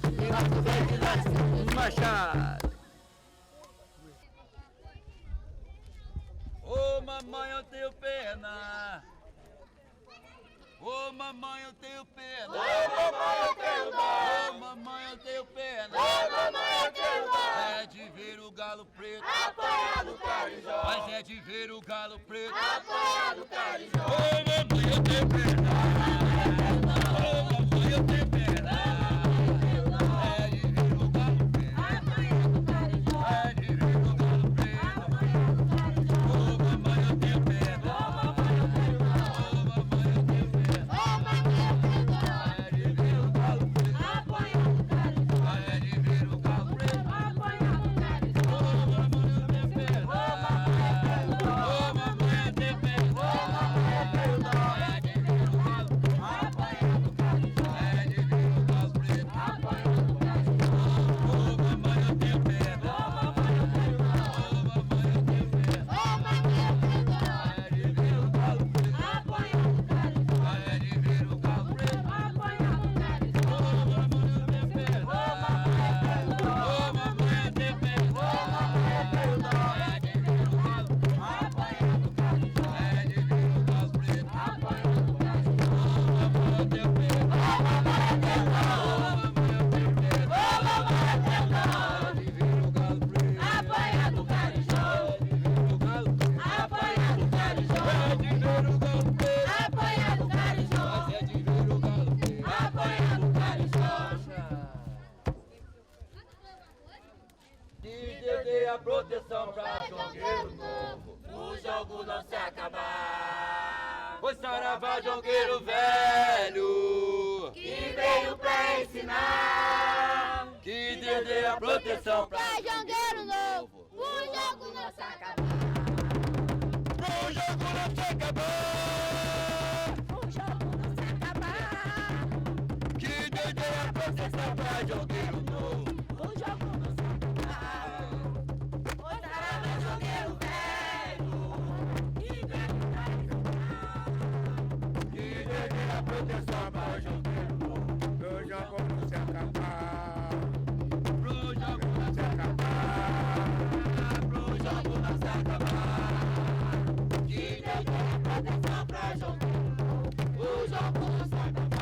e nosso ventre nasceu. Machado. Ô mamãe, eu tenho pena. Ô mamãe, eu tenho pena. Ô mamãe, eu tenho dó. Ô mamãe, eu tenho pena. Ô mamãe, eu tenho dó. É de ver o galo preto Apanhado Carijó, mas é de ver o galo preto. apanhado Carijó. Ô mamãe, eu tenho pena. Ô mamãe, eu tenho pena. É de ver o galo preto. Apanhado Carijó, É de ver o galo preto. apanhado Carijó. Ô mamãe, eu tenho pena. Ô mamãe, eu tenho dó. Ô mamãe, eu tenho pena. Ô mamãe, eu tenho dó. É de ver o galo preto. Apanhado Carijó, É de ver o galo preto. apanhado Carijó. Ô mamãe, eu tenho pena. Ô mamãe, eu tenho dó. Ô mamãe, eu tenho pena. Ô mamãe, eu tenho dó. É de ver o galo preto. Apanhado Carijó, É de ver o galo preto. apanhado Carijó. Ô mamãe, eu tenho pena. Ô mamãe, eu tenho dó. Ô mamãe, eu tenho pena. Ô mamãe, eu tenho dó. É de ver o galo preto. Apanhado Carijó, É de ver o galo preto. apanhado Carijó. Ô mamãe, eu tenho pena. Ô mamãe, eu tenho dó. Ô mamãe, eu tenho pena. Ô mamãe, eu tenho dó. É de ver o galo. Apanhado Carijó, É de ver o galo preto. apanhado Carijó. Ô mamãe, eu tenho pena. Ô mamãe, eu tenho dó. Ô mamãe, eu tenho pena. Ô mamãe, eu tenho dó. É de ver o galo preto. Apanhado Carijó, É de ver o galo preto. apanhado Carijó. É de ver o galo preto. Apanhado Carijó, É de ver o galo preto. apanhado Carijó. Que Deus dê a proteção pra jongueiro novo, O jogo não se acabar. pois saravá jongueiro velho. Que veio pra ensinar. Que Deus dê a proteção pra Pra jongueiro novo, o jogo não se acabar. o jogo não se acabar. O jogo não se acabar. Que Deus dê a proteção pra jongueiro novo. O jogo não se acabar. Pois saravá jongueiro velho. Que veio pra ensinar. Que Deus dê a proteção pra jongueiro novo. Eu já vou se acabar. Pro jogo não se acabar. Pro jogo não se acabar. Que Deus dê a proteção pra jongueiro novo. O jogo não se acabar.